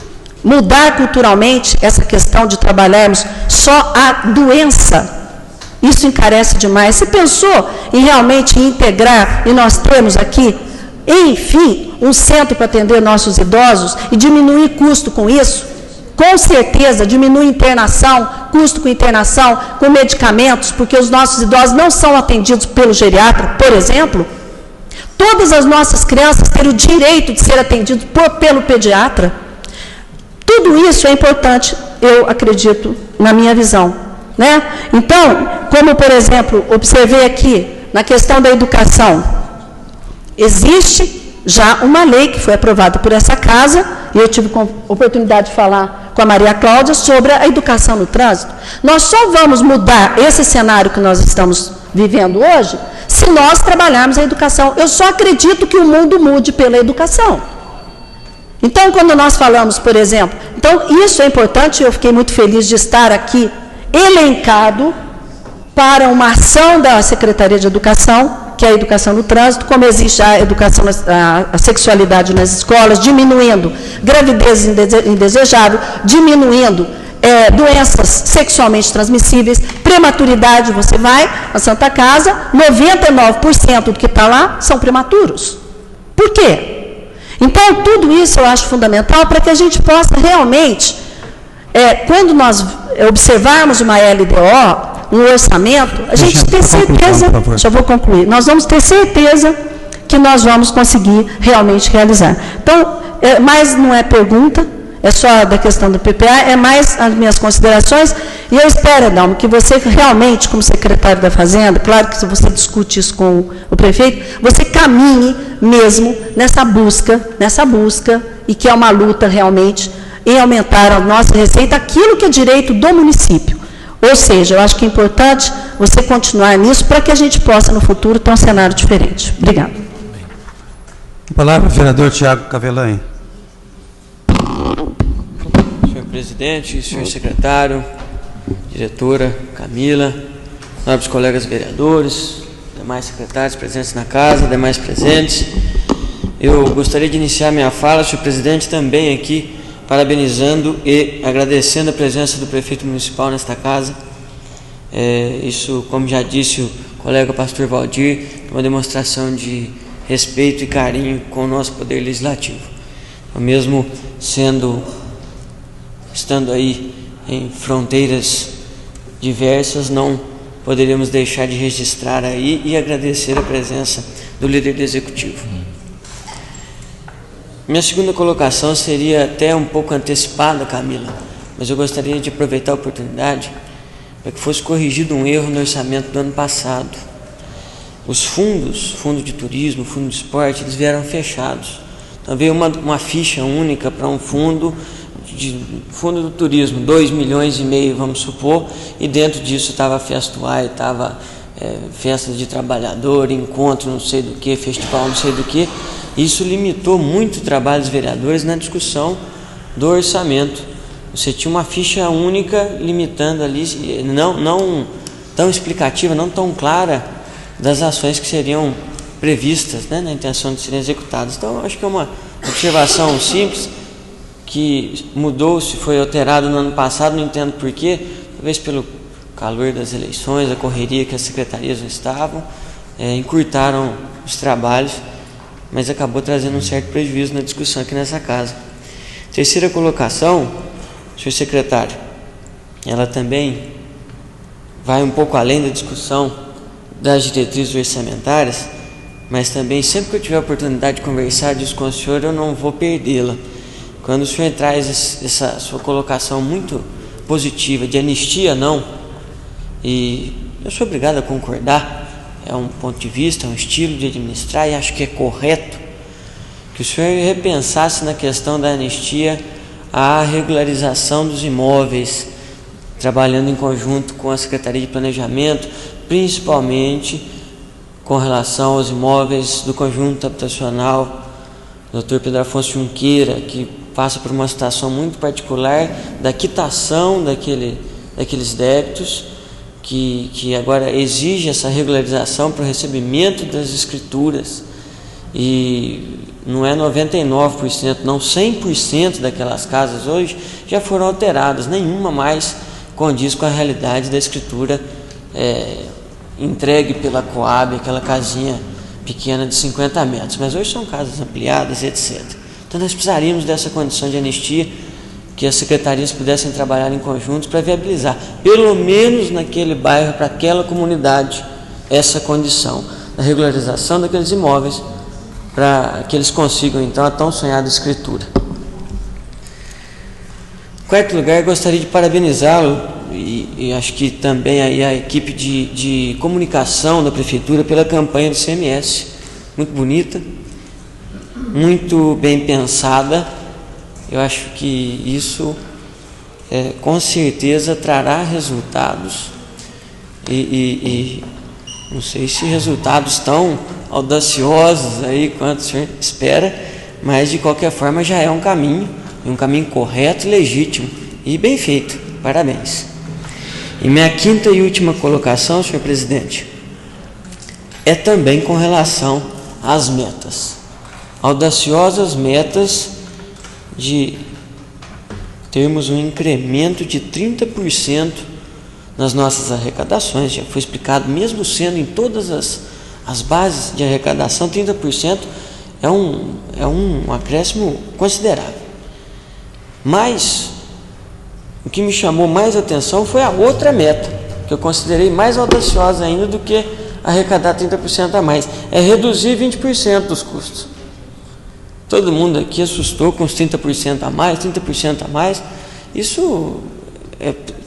mudar culturalmente essa questão de trabalharmos só a doença, isso encarece demais. Você pensou em realmente integrar, e nós temos aqui, enfim, um centro para atender nossos idosos e diminuir custo com isso? Com certeza, diminui internação, custo com internação, com medicamentos, porque os nossos idosos não são atendidos pelo geriatra, por exemplo. Todas as nossas crianças têm o direito de ser atendidas pelo pediatra. Tudo isso é importante, eu acredito, na minha visão. Né? Então, como, por exemplo, observei aqui, na questão da educação, existe já uma lei que foi aprovada por essa casa, e eu tive a oportunidade de falar com a Maria Cláudia sobre a educação no trânsito. Nós só vamos mudar esse cenário que nós estamos vivendo hoje se nós trabalharmos a educação. Eu só acredito que o mundo mude pela educação. Então, quando nós falamos, por exemplo, então isso é importante, eu fiquei muito feliz de estar aqui elencado para uma ação da Secretaria de Educação, que é a educação no trânsito, como existe a educação, a sexualidade nas escolas, diminuindo gravidez indesejável, diminuindo doenças sexualmente transmissíveis, prematuridade. Você vai à Santa Casa, 99% do que está lá são prematuros. Por quê? Então, tudo isso eu acho fundamental para que a gente possa realmente, quando nós observarmos uma LDO, um orçamento, a gente ter certeza, já vou concluir, nós vamos ter certeza que nós vamos conseguir realmente realizar. Então, mas não é pergunta, é só da questão do PPA, é mais as minhas considerações, e eu espero, Dalmo, que você realmente, como secretário da Fazenda, claro que se você discute isso com o prefeito, você caminhe mesmo nessa busca, e que é uma luta realmente em aumentar a nossa receita, aquilo que é direito do município. Ou seja, eu acho que é importante você continuar nisso para que a gente possa, no futuro, ter um cenário diferente. Obrigada. A palavra, vereador Tiago Cavelanha. Senhor presidente, senhor secretário, diretora Camila, nobres colegas vereadores, demais secretários presentes na casa, demais presentes, eu gostaria de iniciar minha fala, senhor presidente, também aqui, parabenizando e agradecendo a presença do prefeito municipal nesta casa. Isso, como já disse o colega pastor Valdir, é uma demonstração de respeito e carinho com o nosso poder legislativo. Mesmo estando aí em fronteiras diversas, não poderíamos deixar de registrar aí e agradecer a presença do líder do executivo. Minha segunda colocação seria até um pouco antecipada, Camila, mas eu gostaria de aproveitar a oportunidade para que fosse corrigido um erro no orçamento do ano passado. Os fundos, fundo de turismo, fundo de esporte, eles vieram fechados. Então veio uma ficha única para um fundo do turismo, 2,5 milhões, vamos supor, e dentro disso estava festuário, estava festa de trabalhador, encontro não sei do que, festival não sei do que. Isso limitou muito o trabalho dos vereadores na discussão do orçamento. Você tinha uma ficha única limitando ali, não tão explicativa, não tão clara das ações que seriam previstas, né, na intenção de serem executadas. Então, acho que é uma observação simples, que mudou-se, foi alterado no ano passado, não entendo porquê, talvez pelo calor das eleições, a correria que as secretarias não estavam, encurtaram os trabalhos, mas acabou trazendo um certo prejuízo na discussão aqui nessa casa. Terceira colocação, senhor secretário, ela também vai um pouco além da discussão das diretrizes orçamentárias, mas também, sempre que eu tiver a oportunidade de conversar disso com o senhor, eu não vou perdê-la. Quando o senhor traz essa sua colocação muito positiva de anistia, não, e eu sou obrigado a concordar, é um ponto de vista, é um estilo de administrar, e acho que é correto que o senhor repensasse na questão da anistia a regularização dos imóveis, trabalhando em conjunto com a Secretaria de Planejamento, principalmente com relação aos imóveis do conjunto habitacional, Dr. Pedro Afonso Junqueira, que passa por uma situação muito particular da quitação daqueles débitos, que agora exige essa regularização para o recebimento das escrituras, e não é 99%, não, 100% daquelas casas hoje já foram alteradas, nenhuma mais condiz com a realidade da escritura entregue pela Coab, aquela casinha pequena de 50 metros, mas hoje são casas ampliadas, etc. Então nós precisaríamos dessa condição de anistia, que as secretarias pudessem trabalhar em conjunto para viabilizar, pelo menos naquele bairro, para aquela comunidade, essa condição da regularização daqueles imóveis, para que eles consigam então a tão sonhada escritura. Em quarto lugar, gostaria de parabenizá-lo e acho que também aí a equipe de comunicação da prefeitura pela campanha do CMS, muito bonita, muito bem pensada. Eu acho que isso com certeza trará resultados e Não sei se resultados tão audaciosos aí quanto o senhor espera, mas de qualquer forma já é um caminho correto, legítimo e bem feito. Parabéns. E minha quinta e última colocação, senhor presidente, é também com relação às metas. Audaciosas metas de termos um incremento de 30% nas nossas arrecadações. Já foi explicado, mesmo sendo em todas as bases de arrecadação, 30% é um acréscimo considerável. Mas o que me chamou mais atenção foi a outra meta, que eu considerei mais audaciosa ainda do que arrecadar 30% a mais, é reduzir 20% dos custos. Todo mundo aqui assustou com os 30% a mais, 30% a mais. Isso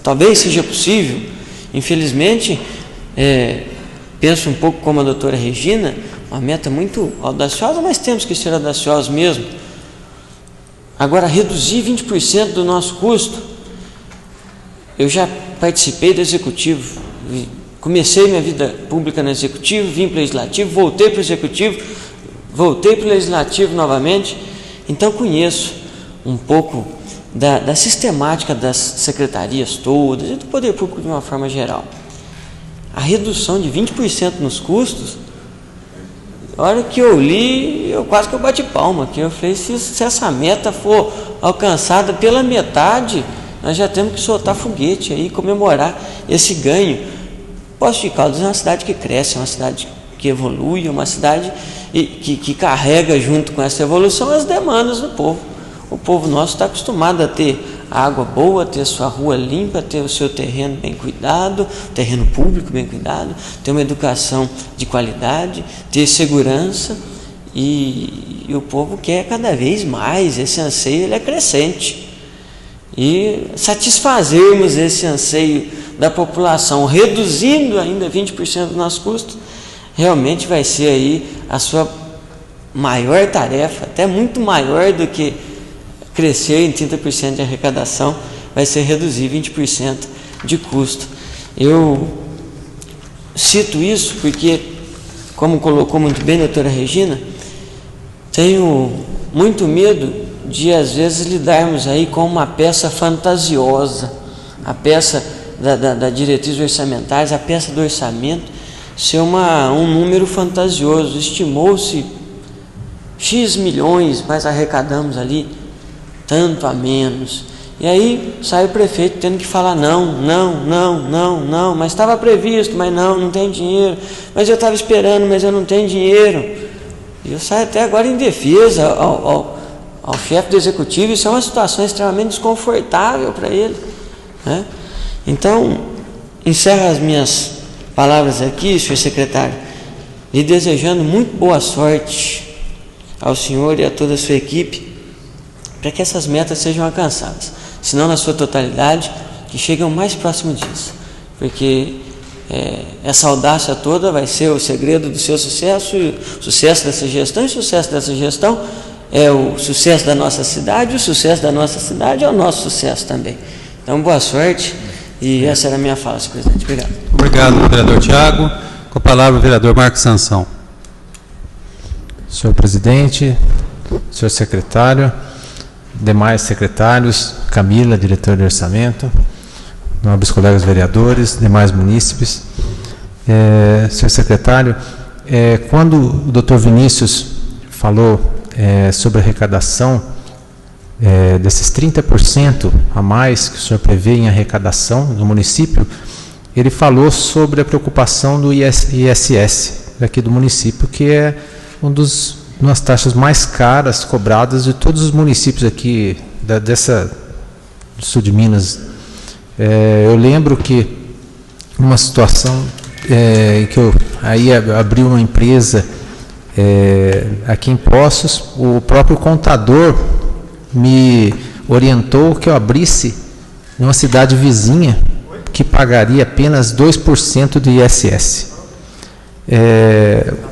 talvez seja possível. Infelizmente, penso um pouco como a doutora Regina, uma meta muito audaciosa, mas temos que ser audaciosos mesmo. Agora, reduzir 20% do nosso custo, eu já participei do Executivo, comecei minha vida pública no Executivo, vim para o Legislativo, voltei para o Executivo, voltei para o Legislativo novamente, então conheço um pouco da sistemática das secretarias todas e do poder público de uma forma geral. A redução de 20% nos custos, a hora que eu li, quase que eu bati palma, que eu falei, se essa meta for alcançada pela metade, nós já temos que soltar foguete aí, comemorar esse ganho. Poços de Caldas é uma cidade que cresce, é uma cidade que evolui, é uma cidade que carrega junto com essa evolução as demandas do povo. O povo nosso está acostumado a ter água boa, ter sua rua limpa, ter o seu terreno bem cuidado, terreno público bem cuidado, ter uma educação de qualidade, ter segurança, e o povo quer cada vez mais, esse anseio ele é crescente. E satisfazermos esse anseio da população, reduzindo ainda 20% do nosso custo, realmente vai ser aí a sua maior tarefa, até muito maior do que crescer em 30% de arrecadação, vai ser reduzir 20% de custo. Eu cito isso porque, como colocou muito bem a doutora Regina, tenho muito medo de, às vezes, lidarmos aí com uma peça fantasiosa, a peça da diretriz orçamentária, a peça do orçamento, ser um número fantasioso. Estimou-se X milhões, mas arrecadamos ali tanto a menos. E aí sai o prefeito tendo que falar não, mas estava previsto, mas não tem dinheiro, mas eu estava esperando, mas eu não tenho dinheiro. E eu saio até agora em defesa ao chefe do Executivo. Isso é uma situação extremamente desconfortável para ele, né? Então, encerro as minhas palavras aqui, senhor secretário, lhe desejando muito boa sorte ao senhor e a toda a sua equipe, para que essas metas sejam alcançadas, se não na sua totalidade, que cheguem o mais próximo disso, porque essa audácia toda vai ser o segredo do seu sucesso, e o sucesso dessa gestão, e o sucesso dessa gestão é o sucesso da nossa cidade, o sucesso da nossa cidade é o nosso sucesso também. Então, boa sorte, e essa era a minha fala, senhor presidente. Obrigado. Obrigado, vereador Tiago. Com a palavra, o vereador Marcos Sansão. Senhor presidente, senhor secretário, demais secretários, Camila, diretora de orçamento, nobres colegas vereadores, demais munícipes. Senhor secretário, quando o doutor Vinícius falou sobre a arrecadação desses 30% a mais que o senhor prevê em arrecadação no município, ele falou sobre a preocupação do ISS daqui do município, que é uma das taxas mais caras cobradas de todos os municípios aqui do sul de Minas. Eu lembro que numa situação que eu aí abri uma empresa aqui em Poços, o próprio contador me orientou que eu abrisse numa cidade vizinha que pagaria apenas 2% do ISS.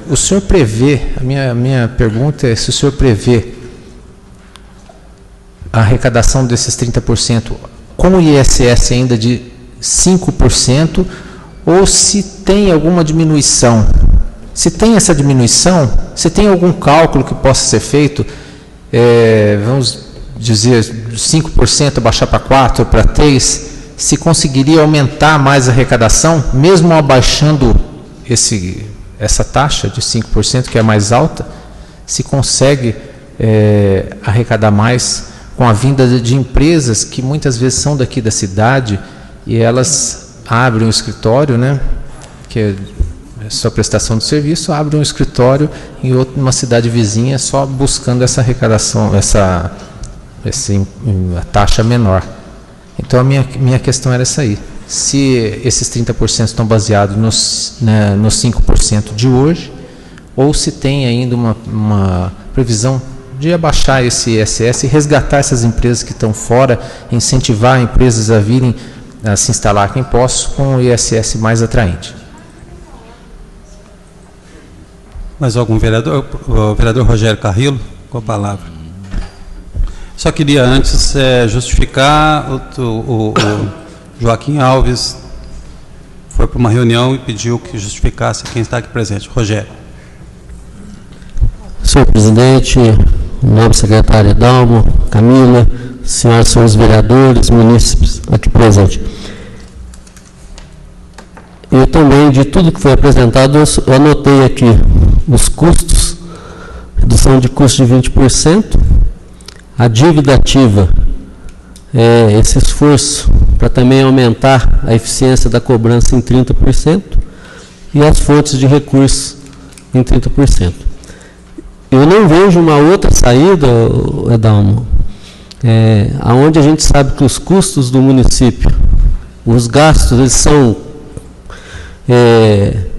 O senhor prevê, a minha pergunta é se o senhor prevê a arrecadação desses 30% com o ISS ainda de 5%, ou se tem alguma diminuição. Se tem essa diminuição, se tem algum cálculo que possa ser feito, vamos dizer, 5% baixar para 4%, para 3%, se conseguiria aumentar mais a arrecadação, mesmo abaixando essa taxa de 5%, que é mais alta, se consegue arrecadar mais com a vinda de empresas que muitas vezes são daqui da cidade e elas abrem um escritório, né, que é sua prestação de serviço, abrem um escritório em uma cidade vizinha só buscando essa arrecadação, a taxa menor. Então a minha questão era essa aí. Se esses 30% estão baseados nos 5% de hoje, ou se tem ainda uma previsão de abaixar esse ISS e resgatar essas empresas que estão fora, incentivar empresas a virem a se instalar aqui em Poços com o ISS mais atraente. Mais algum vereador? O vereador Rogério Carrillo, com a palavra. Só queria antes justificar, o Joaquim Alves foi para uma reunião e pediu que justificasse quem está aqui presente. Rogério. Senhor presidente, nobre secretário Edalmo, Camila, senhoras e senhores vereadores, munícipes aqui presentes. Eu também, de tudo que foi apresentado, eu anotei aqui os custos, redução de custo de 20%, a dívida ativa, esse esforço para também aumentar a eficiência da cobrança em 30% e as fontes de recursos em 30%. Eu não vejo uma outra saída, Edalmo, onde a gente sabe que os custos do município, os gastos, eles são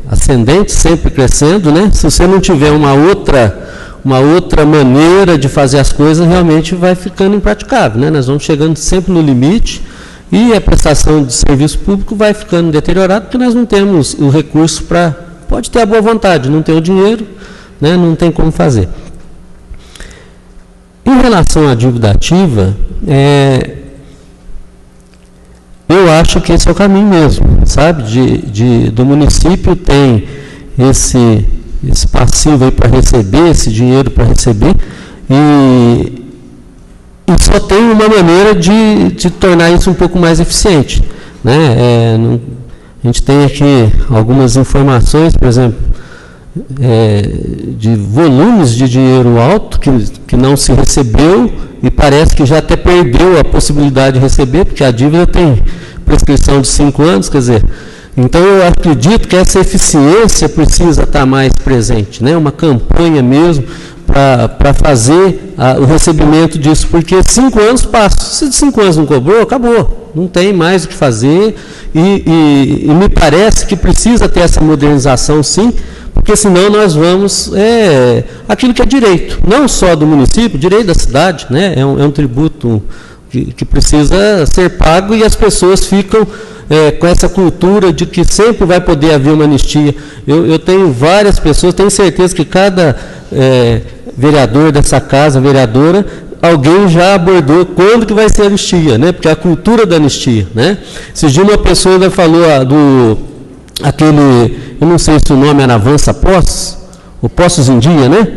ascendentes, sempre crescendo, né? Se você não tiver uma outra maneira de fazer as coisas, realmente vai ficando impraticável, né? Nós vamos chegando sempre no limite e a prestação de serviço público vai ficando deteriorada porque nós não temos o recurso para... Pode ter a boa vontade, não tem o dinheiro, né? Não tem como fazer. Em relação à dívida ativa, eu acho que esse é o caminho mesmo, sabe? Do município tem esse passivo aí para receber, esse dinheiro para receber, e só tem uma maneira de tornar isso um pouco mais eficiente, né? A gente tem aqui algumas informações, por exemplo, de volumes de dinheiro alto que não se recebeu e parece que já até perdeu a possibilidade de receber, porque a dívida tem prescrição de 5 anos, quer dizer, então eu acredito que essa eficiência precisa estar mais presente, né? Uma campanha mesmo para fazer o recebimento disso, porque 5 anos passam, se de 5 anos não cobrou, acabou, não tem mais o que fazer e me parece que precisa ter essa modernização sim, porque senão nós vamos, aquilo que é direito, não só do município, direito da cidade, né? É um tributo que precisa ser pago e as pessoas ficam com essa cultura de que sempre vai poder haver uma anistia. Eu tenho várias pessoas, tenho certeza que cada vereador dessa casa, vereadora, alguém já abordou quando que vai ser a anistia, né? Porque é a cultura da anistia, né? Esses dias uma pessoa ainda falou eu não sei se o nome era Avança Postos, o Postos em Dia, né?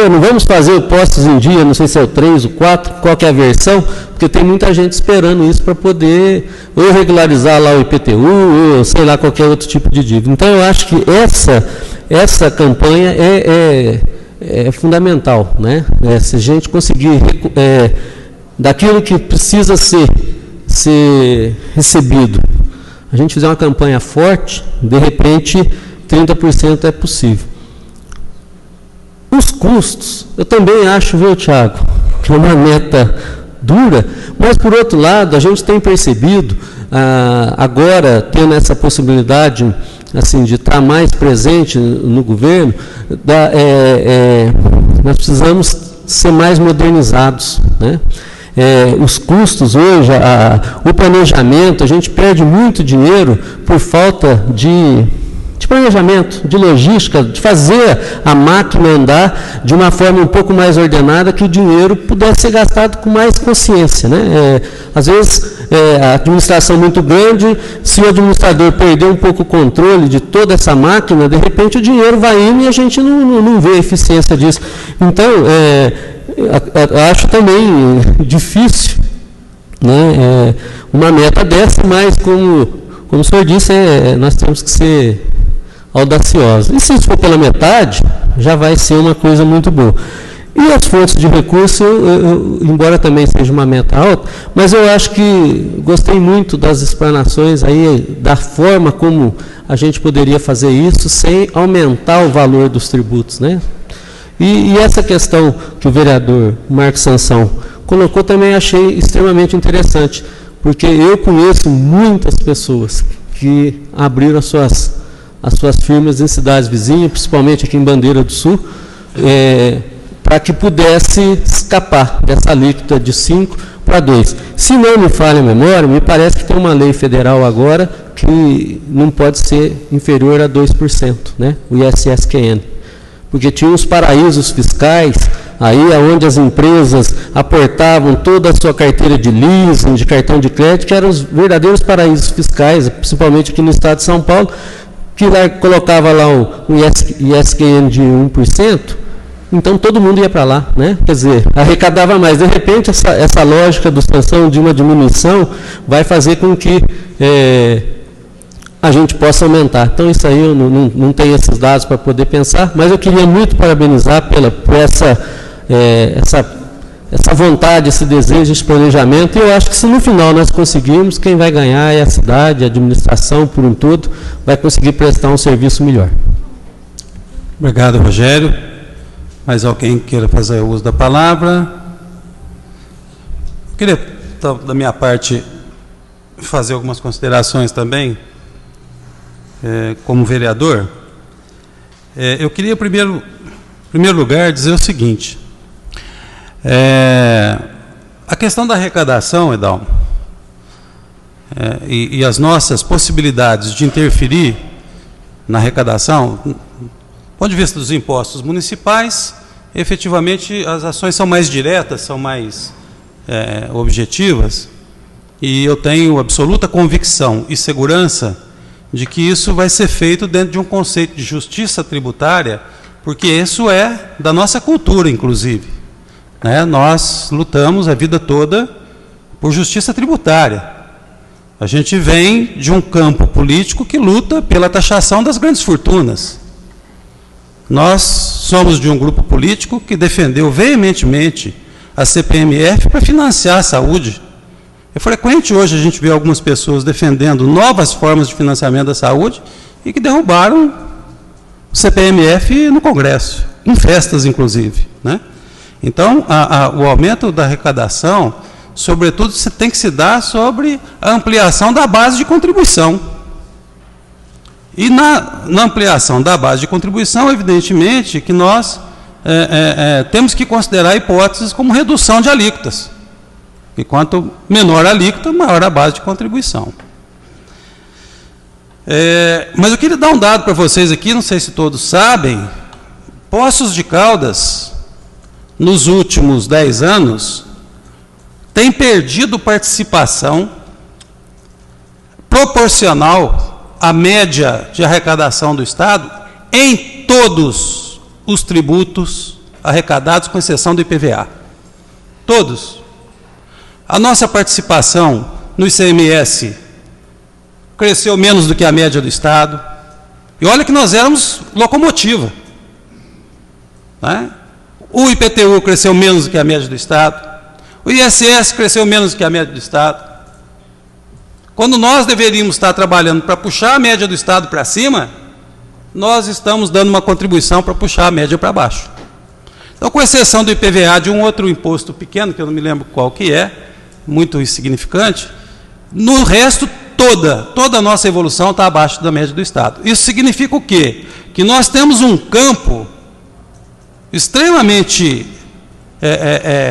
Não vamos fazer o Postos em Dia, não sei se é o 3, o 4, qual que é a versão, porque tem muita gente esperando isso para poder ou regularizar lá o IPTU, ou sei lá, qualquer outro tipo de dívida. Então eu acho que essa campanha é fundamental, né? Se a gente conseguir daquilo que precisa ser recebido, a gente fizer uma campanha forte, de repente 30% é possível. Os custos, eu também acho, viu, Tiago, que é uma meta dura, mas por outro lado, a gente tem percebido, agora tendo essa possibilidade assim, de estar mais presente no governo, nós precisamos ser mais modernizados, né? Os custos hoje, o planejamento, a gente perde muito dinheiro por falta de planejamento, de logística, de fazer a máquina andar de uma forma um pouco mais ordenada, que o dinheiro pudesse ser gastado com mais consciência, né? Às vezes, a administração muito grande, se o administrador perder um pouco o controle de toda essa máquina, de repente o dinheiro vai indo e a gente não vê a eficiência disso. Então, acho também difícil, né, uma meta dessa, mas como o senhor disse, nós temos que ser audaciosos. E se isso for pela metade, já vai ser uma coisa muito boa. E as fontes de recurso, embora também seja uma meta alta, mas eu acho que gostei muito das explanações aí, da forma como a gente poderia fazer isso sem aumentar o valor dos tributos, né? E essa questão que o vereador Marcos Sansão colocou também achei extremamente interessante, porque eu conheço muitas pessoas que abriram as suas firmas em cidades vizinhas, principalmente aqui em Bandeira do Sul, para que pudesse escapar dessa alíquota de 5 para 2. Se não me falha a memória, me parece que tem uma lei federal agora que não pode ser inferior a 2%, né? O ISSQN. Porque tinha os paraísos fiscais, aí onde as empresas aportavam toda a sua carteira de leasing, de cartão de crédito, que eram os verdadeiros paraísos fiscais, principalmente aqui no estado de São Paulo, que lá, colocava lá o ISQN de 1%, então todo mundo ia para lá, né? Quer dizer, arrecadava mais. De repente, essa lógica do Sansão de uma diminuição vai fazer com que a gente possa aumentar. Então, isso aí eu não tenho esses dados para poder pensar, mas eu queria muito parabenizar por essa vontade, esse desejo, esse planejamento, e eu acho que se no final nós conseguirmos, quem vai ganhar é a cidade, a administração por um todo, vai conseguir prestar um serviço melhor. Obrigado, Rogério. Mais alguém queira fazer uso da palavra? Eu queria, então, da minha parte, fazer algumas considerações também, como vereador. Eu queria, em primeiro lugar, dizer o seguinte. A questão da arrecadação, Edalmo, e as nossas possibilidades de interferir na arrecadação, do ponto de vista dos impostos municipais, efetivamente as ações são mais diretas, são mais objetivas, e eu tenho absoluta convicção e segurança de que isso vai ser feito dentro de um conceito de justiça tributária, porque isso é da nossa cultura, inclusive. Nós lutamos a vida toda por justiça tributária. A gente vem de um campo político que luta pela taxação das grandes fortunas. Nós somos de um grupo político que defendeu veementemente a CPMF para financiar a saúde. É frequente hoje a gente ver algumas pessoas defendendo novas formas de financiamento da saúde e que derrubaram o CPMF no Congresso, em festas inclusive, né? Então, o aumento da arrecadação, sobretudo, tem que se dar sobre a ampliação da base de contribuição. E na ampliação da base de contribuição, evidentemente, que nós temos que considerar hipóteses como redução de alíquotas. E quanto menor a alíquota, maior a base de contribuição. Mas eu queria dar um dado para vocês aqui, não sei se todos sabem. Poços de Caldas, nos últimos 10 anos, tem perdido participação proporcional à média de arrecadação do Estado em todos os tributos arrecadados, com exceção do IPVA. Todos. A nossa participação no ICMS cresceu menos do que a média do Estado. E olha que nós éramos locomotiva, né? O IPTU cresceu menos do que a média do Estado. O ISS cresceu menos do que a média do Estado. Quando nós deveríamos estar trabalhando para puxar a média do Estado para cima, nós estamos dando uma contribuição para puxar a média para baixo. Então, com exceção do IPVA, de um outro imposto pequeno, que eu não me lembro qual que é, muito insignificante, no resto, toda a nossa evolução está abaixo da média do Estado. Isso significa o quê? Que nós temos um campo extremamente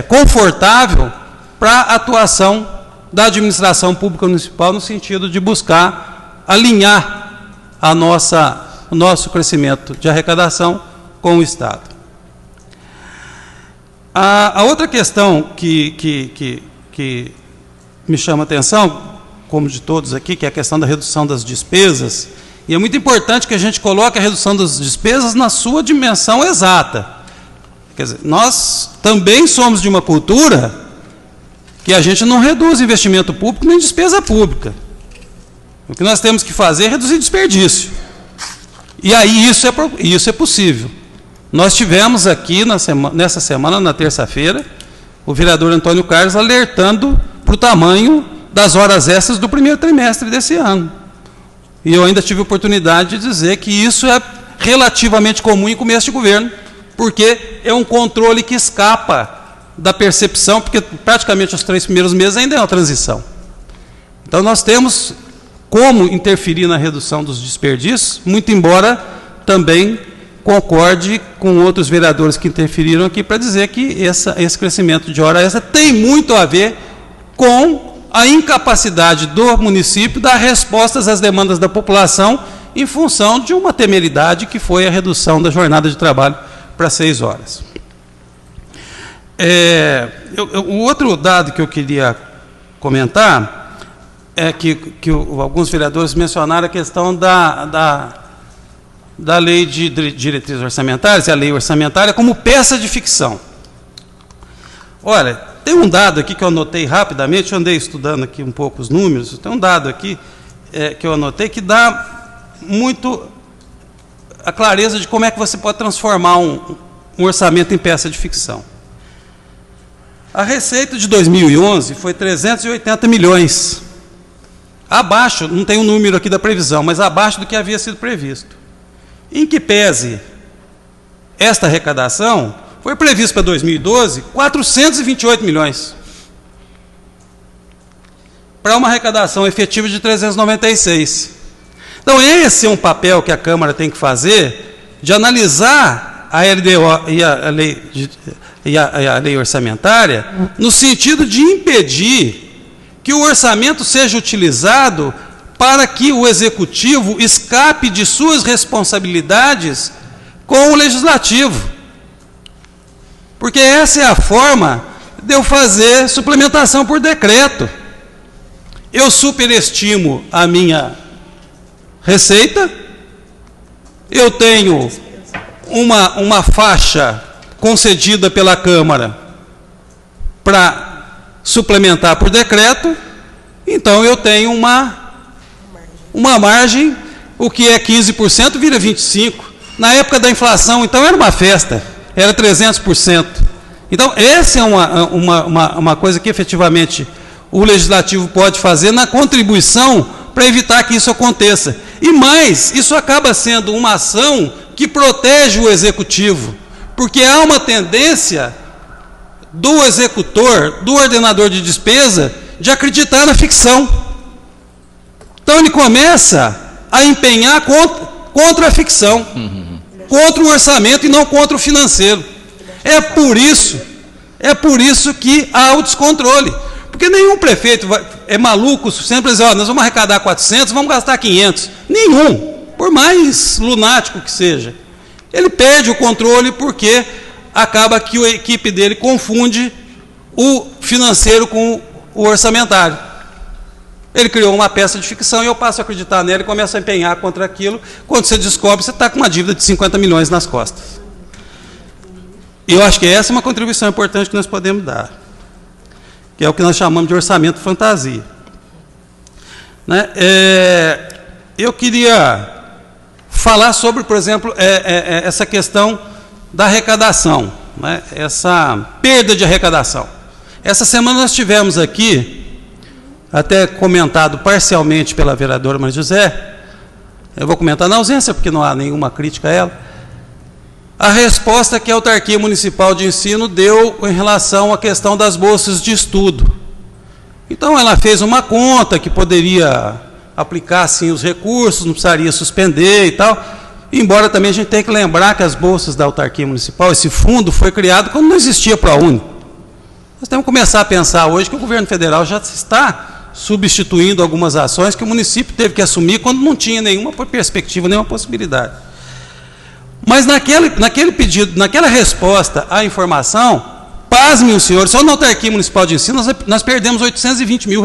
confortável para a atuação da administração pública municipal, no sentido de buscar alinhar a nossa o nosso crescimento de arrecadação com o Estado. A outra questão que me chama a atenção, como de todos aqui, que é a questão da redução das despesas, e é muito importante que a gente coloque a redução das despesas na sua dimensão exata. Quer dizer, nós também somos de uma cultura que a gente não reduz investimento público nem despesa pública. O que nós temos que fazer é reduzir desperdício. E aí isso é possível. Nós tivemos aqui, nessa semana, na terça-feira, o vereador Antônio Carlos alertando para o tamanho das horas extras do primeiro trimestre desse ano. E eu ainda tive a oportunidade de dizer que isso é relativamente comum em começo de governo, porque é um controle que escapa da percepção, porque praticamente os 3 primeiros meses ainda é uma transição. Então nós temos como interferir na redução dos desperdícios, muito embora também concorde com outros vereadores que interferiram aqui para dizer que esse crescimento de hora extra tem muito a ver com a incapacidade do município dar respostas às demandas da população em função de uma temeridade que foi a redução da jornada de trabalho para 6 horas. O outro dado que eu queria comentar é que alguns vereadores mencionaram a questão da lei de diretrizes orçamentárias, e a lei orçamentária como peça de ficção. Olha, tem um dado aqui que eu anotei rapidamente, eu andei estudando aqui um pouco os números, tem um dado aqui que eu anotei que dá muito a clareza de como é que você pode transformar um orçamento em peça de ficção. A receita de 2011 foi 380 milhões. Abaixo, não tem um número aqui da previsão, mas abaixo do que havia sido previsto. Em que pese esta arrecadação, foi previsto para 2012 428 milhões. Para uma arrecadação efetiva de 396. Então, esse é um papel que a Câmara tem que fazer, de analisar a LDO e a lei orçamentária, no sentido de impedir que o orçamento seja utilizado para que o Executivo escape de suas responsabilidades com o Legislativo. Porque essa é a forma de eu fazer suplementação por decreto. Eu superestimo a minha receita, eu tenho uma faixa concedida pela Câmara para suplementar por decreto, então eu tenho uma margem, o que é 15% vira 25%. Na época da inflação, então, era uma festa, era 300%. Então, essa é uma coisa que, efetivamente, o Legislativo pode fazer na contribuição para evitar que isso aconteça. E mais, isso acaba sendo uma ação que protege o Executivo, porque há uma tendência do executor, do ordenador de despesa, de acreditar na ficção. Então ele começa a empenhar contra a ficção, contra o orçamento e não contra o financeiro. É por isso que há o descontrole. Porque nenhum prefeito é maluco, sempre diz, nós vamos arrecadar 400, vamos gastar 500. Nenhum, por mais lunático que seja. Ele perde o controle porque acaba que a equipe dele confunde o financeiro com o orçamentário. Ele criou uma peça de ficção e eu passo a acreditar nela e começo a empenhar contra aquilo. Quando você descobre, você está com uma dívida de 50 milhões nas costas. E eu acho que essa é uma contribuição importante que nós podemos dar, que é o que nós chamamos de orçamento fantasia. Né? Eu queria falar sobre, por exemplo, essa questão da arrecadação, né? Essa perda de arrecadação. Essa semana nós tivemos aqui, até comentado parcialmente pela vereadora Maria José, eu vou comentar na ausência, porque não há nenhuma crítica a ela, a resposta que a Autarquia Municipal de Ensino deu em relação à questão das bolsas de estudo. Então, ela fez uma conta que poderia aplicar, sim, os recursos, não precisaria suspender e tal, embora também a gente tenha que lembrar que as bolsas da Autarquia Municipal, esse fundo foi criado quando não existia ProUni. Nós temos que começar a pensar hoje que o governo federal já está substituindo algumas ações que o município teve que assumir quando não tinha nenhuma perspectiva, nenhuma possibilidade. Mas naquele pedido, naquela resposta à informação, pasmem os senhores, só na autarquia municipal de ensino nós perdemos R$820 mil.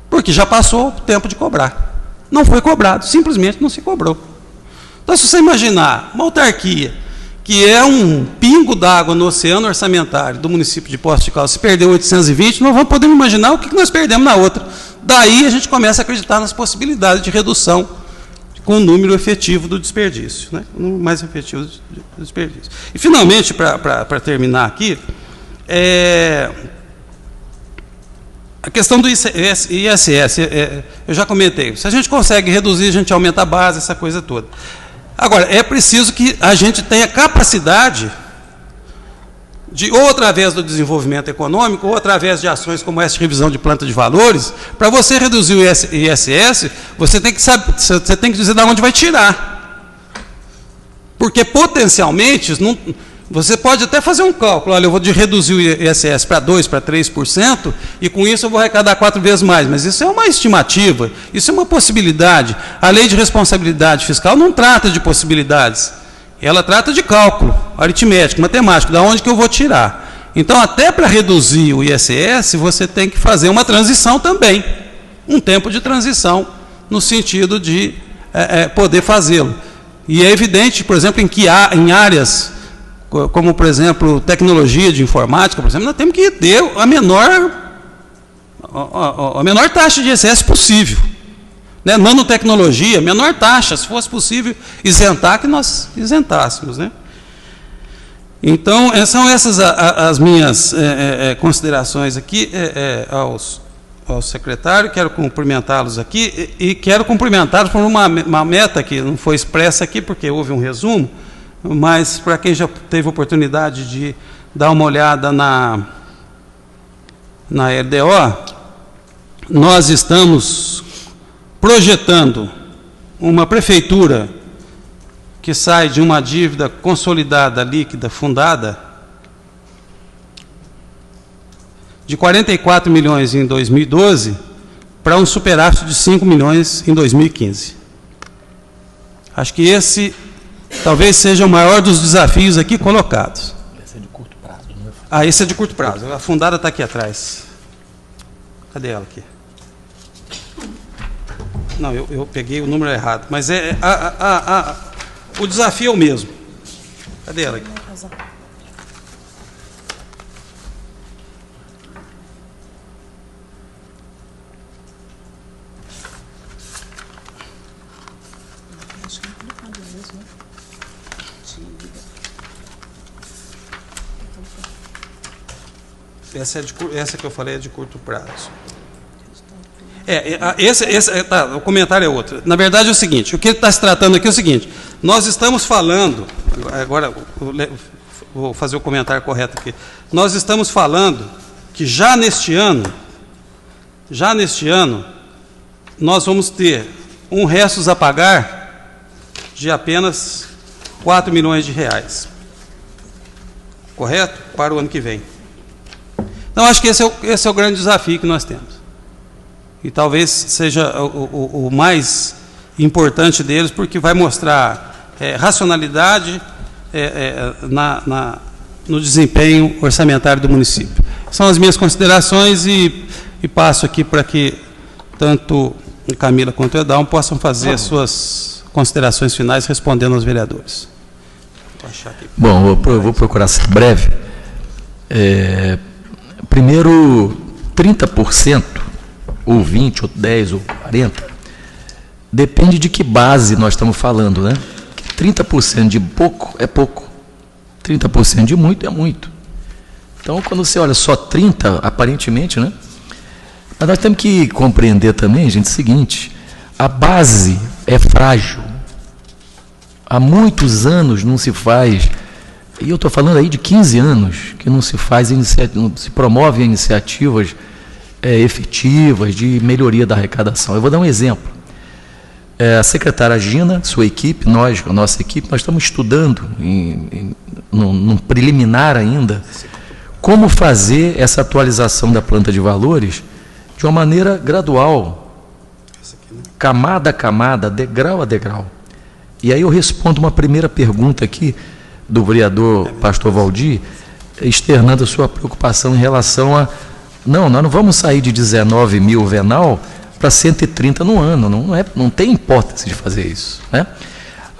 Porque já passou o tempo de cobrar. Não foi cobrado, simplesmente não se cobrou. Então, se você imaginar uma autarquia que é um pingo d'água no oceano orçamentário do município de Poços de Caldas, se perdeu 820, nós vamos poder imaginar o que nós perdemos na outra. Daí a gente começa a acreditar nas possibilidades de redução com o número efetivo do desperdício, né? O número mais efetivo do desperdício. E, finalmente, para terminar aqui, a questão do ISS, eu já comentei, se a gente consegue reduzir, a gente aumenta a base, essa coisa toda. Agora, é preciso que a gente tenha capacidade de, ou através do desenvolvimento econômico, ou através de ações como essa de revisão de planta de valores, para você reduzir o ISS, você tem que saber, você tem que dizer de onde vai tirar. Porque, potencialmente, você pode até fazer um cálculo, olha, eu vou reduzir o ISS para 2%, para 3%, e com isso eu vou arrecadar 4 vezes mais. Mas isso é uma estimativa, isso é uma possibilidade. A lei de responsabilidade fiscal não trata de possibilidades, ela trata de cálculo, aritmético, matemático, da onde que eu vou tirar. Então, até para reduzir o ISS, você tem que fazer uma transição também, um tempo de transição, no sentido de poder fazê-lo. E é evidente, por exemplo, em áreas como, por exemplo, tecnologia de informática, por exemplo, nós temos que ter a menor taxa de ISS possível. Né? Nanotecnologia, menor taxa, se fosse possível isentar, que nós isentássemos. Né? Então, são essas as minhas considerações aqui ao secretário. Quero cumprimentá-los aqui e quero cumprimentá-los por uma meta que não foi expressa aqui, porque houve um resumo, mas para quem já teve oportunidade de dar uma olhada na LDO, nós estamos projetando uma prefeitura que sai de uma dívida consolidada, líquida, fundada, de 44 milhões em 2012 para um superávit de 5 milhões em 2015. Acho que esse talvez seja o maior dos desafios aqui colocados. Esse é de curto prazo, não é? Ah, esse é de curto prazo. A fundada está aqui atrás. Cadê ela aqui? Não, eu peguei o número errado. Mas o desafio é o mesmo. Cadê ela aqui? Essa que eu falei é de curto prazo. O comentário é outro. Na verdade é o seguinte, o que ele está se tratando aqui é o seguinte, nós estamos falando, agora vou fazer o comentário correto aqui, nós estamos falando que já neste ano, nós vamos ter um restos a pagar de apenas 4 milhões de reais. Correto? Para o ano que vem. Então, acho que esse é o grande desafio que nós temos. E talvez seja o mais importante deles, porque vai mostrar racionalidade no desempenho orçamentário do município. São as minhas considerações e passo aqui para que tanto a Camila quanto o Edalmo possam fazer as suas considerações finais respondendo aos vereadores. Vou achar aqui. Bom, eu vou procurar ser breve. Primeiro, 30%, ou 20%, ou 10%, ou 40%, depende de que base nós estamos falando, né? 30% de pouco é pouco, 30% de muito é muito. Então, quando você olha só 30%, aparentemente, né? Mas nós temos que compreender também, gente, o seguinte, a base é frágil. Há muitos anos não se faz... E eu estou falando aí de 15 anos que não se faz, não se promovem iniciativas efetivas de melhoria da arrecadação. Eu vou dar um exemplo. A secretária Gina, sua equipe, a nossa equipe, nós estamos estudando, num preliminar ainda, como fazer essa atualização da planta de valores de uma maneira gradual, camada a camada, degrau a degrau. E aí eu respondo uma primeira pergunta aqui do vereador Pastor Valdir, externando a sua preocupação em relação a... Não, nós não vamos sair de 19 mil venal para 130 no ano, não tem hipótese de fazer isso, né?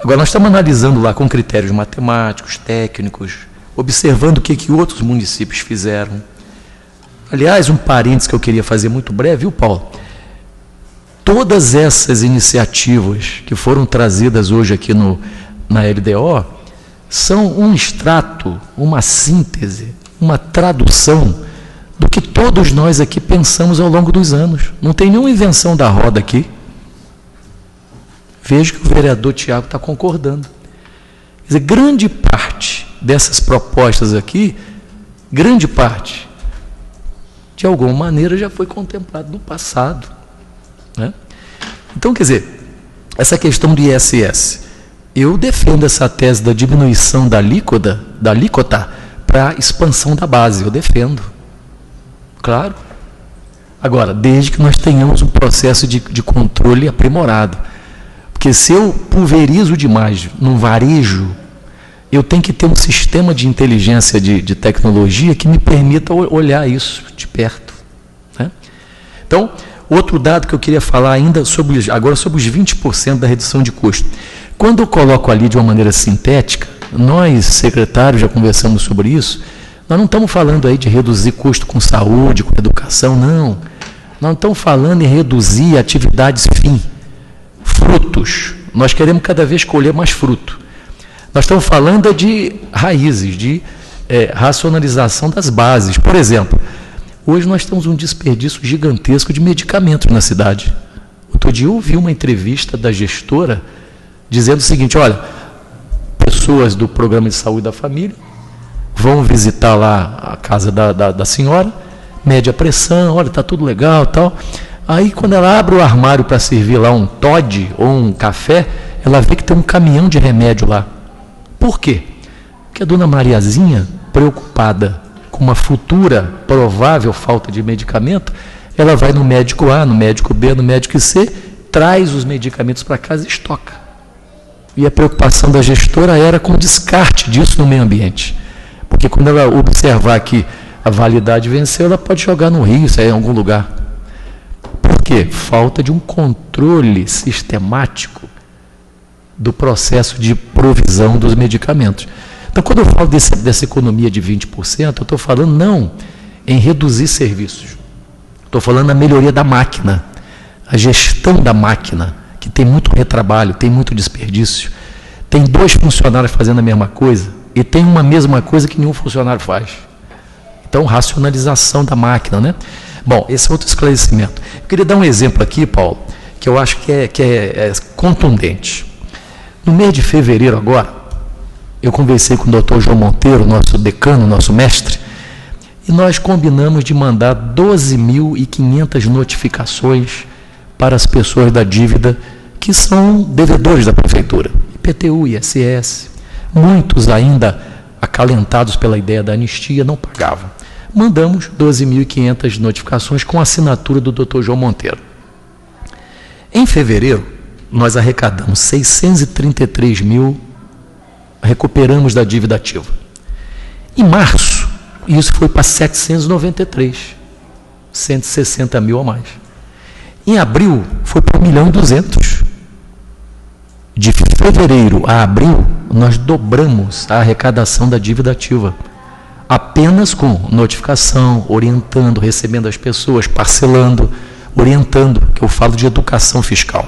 Agora, nós estamos analisando lá com critérios matemáticos, técnicos, observando o que outros municípios fizeram. Aliás, um parênteses que eu queria fazer muito breve, viu, Paulo? Todas essas iniciativas que foram trazidas hoje aqui na LDO são um extrato, uma síntese, uma tradução do que todos nós aqui pensamos ao longo dos anos. Não tem nenhuma invenção da roda aqui. Vejo que o vereador Tiago está concordando. Quer dizer, grande parte dessas propostas aqui, grande parte, de alguma maneira já foi contemplado no passado, né? Então, quer dizer, essa questão do ISS, eu defendo essa tese da diminuição da alíquota para a expansão da base, eu defendo. Claro. Agora, desde que nós tenhamos um processo de controle aprimorado. Porque se eu pulverizo demais num varejo, eu tenho que ter um sistema de inteligência de tecnologia que me permita olhar isso de perto, né? Então, outro dado que eu queria falar ainda agora sobre os 20% da redução de custo. Quando eu coloco ali de uma maneira sintética, nós, secretários, já conversamos sobre isso, nós não estamos falando aí de reduzir custo com saúde, com educação, não. Nós estamos falando em reduzir atividades fim, frutos. Nós queremos cada vez colher mais fruto. Nós estamos falando de raízes, de racionalização das bases. Por exemplo, hoje nós temos um desperdício gigantesco de medicamentos na cidade. Outro dia eu ouvi uma entrevista da gestora dizendo o seguinte: olha, pessoas do programa de saúde da família vão visitar lá a casa da senhora, mede a pressão, olha, está tudo legal, tal. Aí, quando ela abre o armário para servir lá um Toddy ou um café, ela vê que tem um caminhão de remédio lá. Por quê? Porque a dona Mariazinha, preocupada com uma futura provável falta de medicamento, ela vai no médico A, no médico B, no médico C, traz os medicamentos para casa e estoca. E a preocupação da gestora era com o descarte disso no meio ambiente. Porque quando ela observar que a validade venceu, ela pode jogar no rio, sair em algum lugar. Por quê? Falta de um controle sistemático do processo de provisão dos medicamentos. Então, quando eu falo dessa economia de 20%, eu estou falando não em reduzir serviços. Estou falando na melhoria da máquina, a gestão da máquina, que tem muito retrabalho, tem muito desperdício. Tem 2 funcionários fazendo a mesma coisa e tem uma mesma coisa que nenhum funcionário faz. Então, racionalização da máquina, né? Bom, esse é outro esclarecimento. Eu queria dar um exemplo aqui, Paulo, que eu acho que é contundente. No mês de fevereiro agora, eu conversei com o Dr. João Monteiro, nosso decano, nosso mestre, e nós combinamos de mandar 12.500 notificações para as pessoas da dívida que são devedores da prefeitura, IPTU, ISS. Muitos ainda acalentados pela ideia da anistia não pagavam. Mandamos 12.500 notificações com a assinatura do Dr. João Monteiro. Em fevereiro, nós arrecadamos 633 mil, recuperamos da dívida ativa. Em março, isso foi para 793, 160 mil a mais. Em abril, foi para 1.200.000. De fevereiro a abril, nós dobramos a arrecadação da dívida ativa. Apenas com notificação, orientando, recebendo as pessoas, parcelando, orientando, que eu falo de educação fiscal.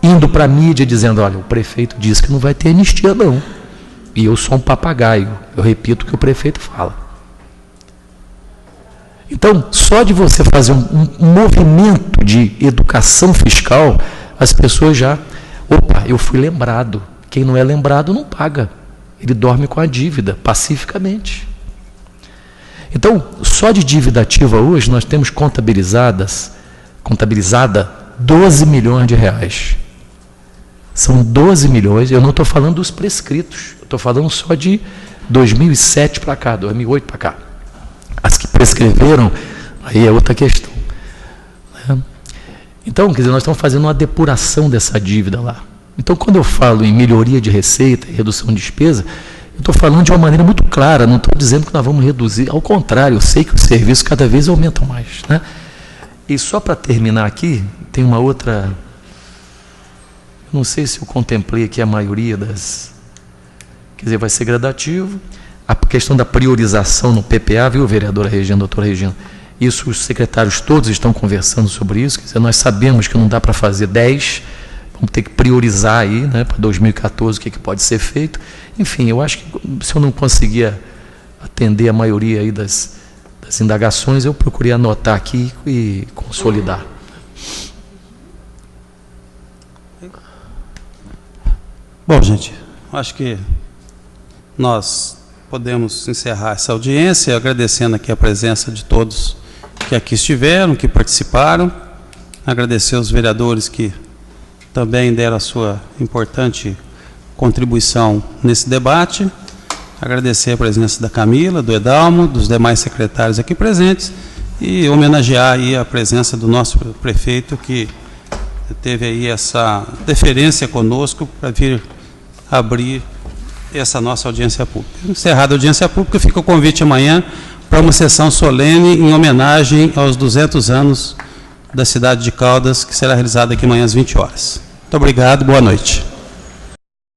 Indo para a mídia dizendo, olha, o prefeito disse que não vai ter anistia não. E eu sou um papagaio, eu repito o que o prefeito fala. Então, só de você fazer um movimento de educação fiscal, as pessoas já, opa, eu fui lembrado. Quem não é lembrado não paga. Ele dorme com a dívida, pacificamente. Então, só de dívida ativa hoje, nós temos contabilizada 12 milhões de reais. São 12 milhões, eu não estou falando dos prescritos, eu estou falando só de 2007 para cá, 2008 para cá. As que prescreveram, aí é outra questão. Então, quer dizer, nós estamos fazendo uma depuração dessa dívida lá. Então, quando eu falo em melhoria de receita e redução de despesa, eu estou falando de uma maneira muito clara, não estou dizendo que nós vamos reduzir, ao contrário, eu sei que os serviços cada vez aumentam mais, né? E só para terminar aqui, tem uma outra, não sei se eu contemplei aqui a maioria das, quer dizer, vai ser gradativo, a questão da priorização no PPA, viu, vereadora Regina, doutora Regina? Isso, os secretários todos estão conversando sobre isso, quer dizer, nós sabemos que não dá para fazer 10, vamos ter que priorizar aí, né, para 2014, o que pode ser feito. Enfim, eu acho que se eu não conseguir atender a maioria aí das indagações, eu procurei anotar aqui e consolidar. Bom, gente, acho que nós podemos encerrar essa audiência, agradecendo aqui a presença de todos que aqui estiveram, que participaram, agradecer aos vereadores que também deram a sua importante contribuição nesse debate, agradecer a presença da Camila, do Edalmo, dos demais secretários aqui presentes e homenagear aí a presença do nosso prefeito, que teve aí essa deferência conosco para vir abrir essa nossa audiência pública. Encerrada a audiência pública, fica o convite amanhã para uma sessão solene em homenagem aos 200 anos da cidade de Caldas, que será realizada aqui amanhã às 20 horas. Muito obrigado, boa noite.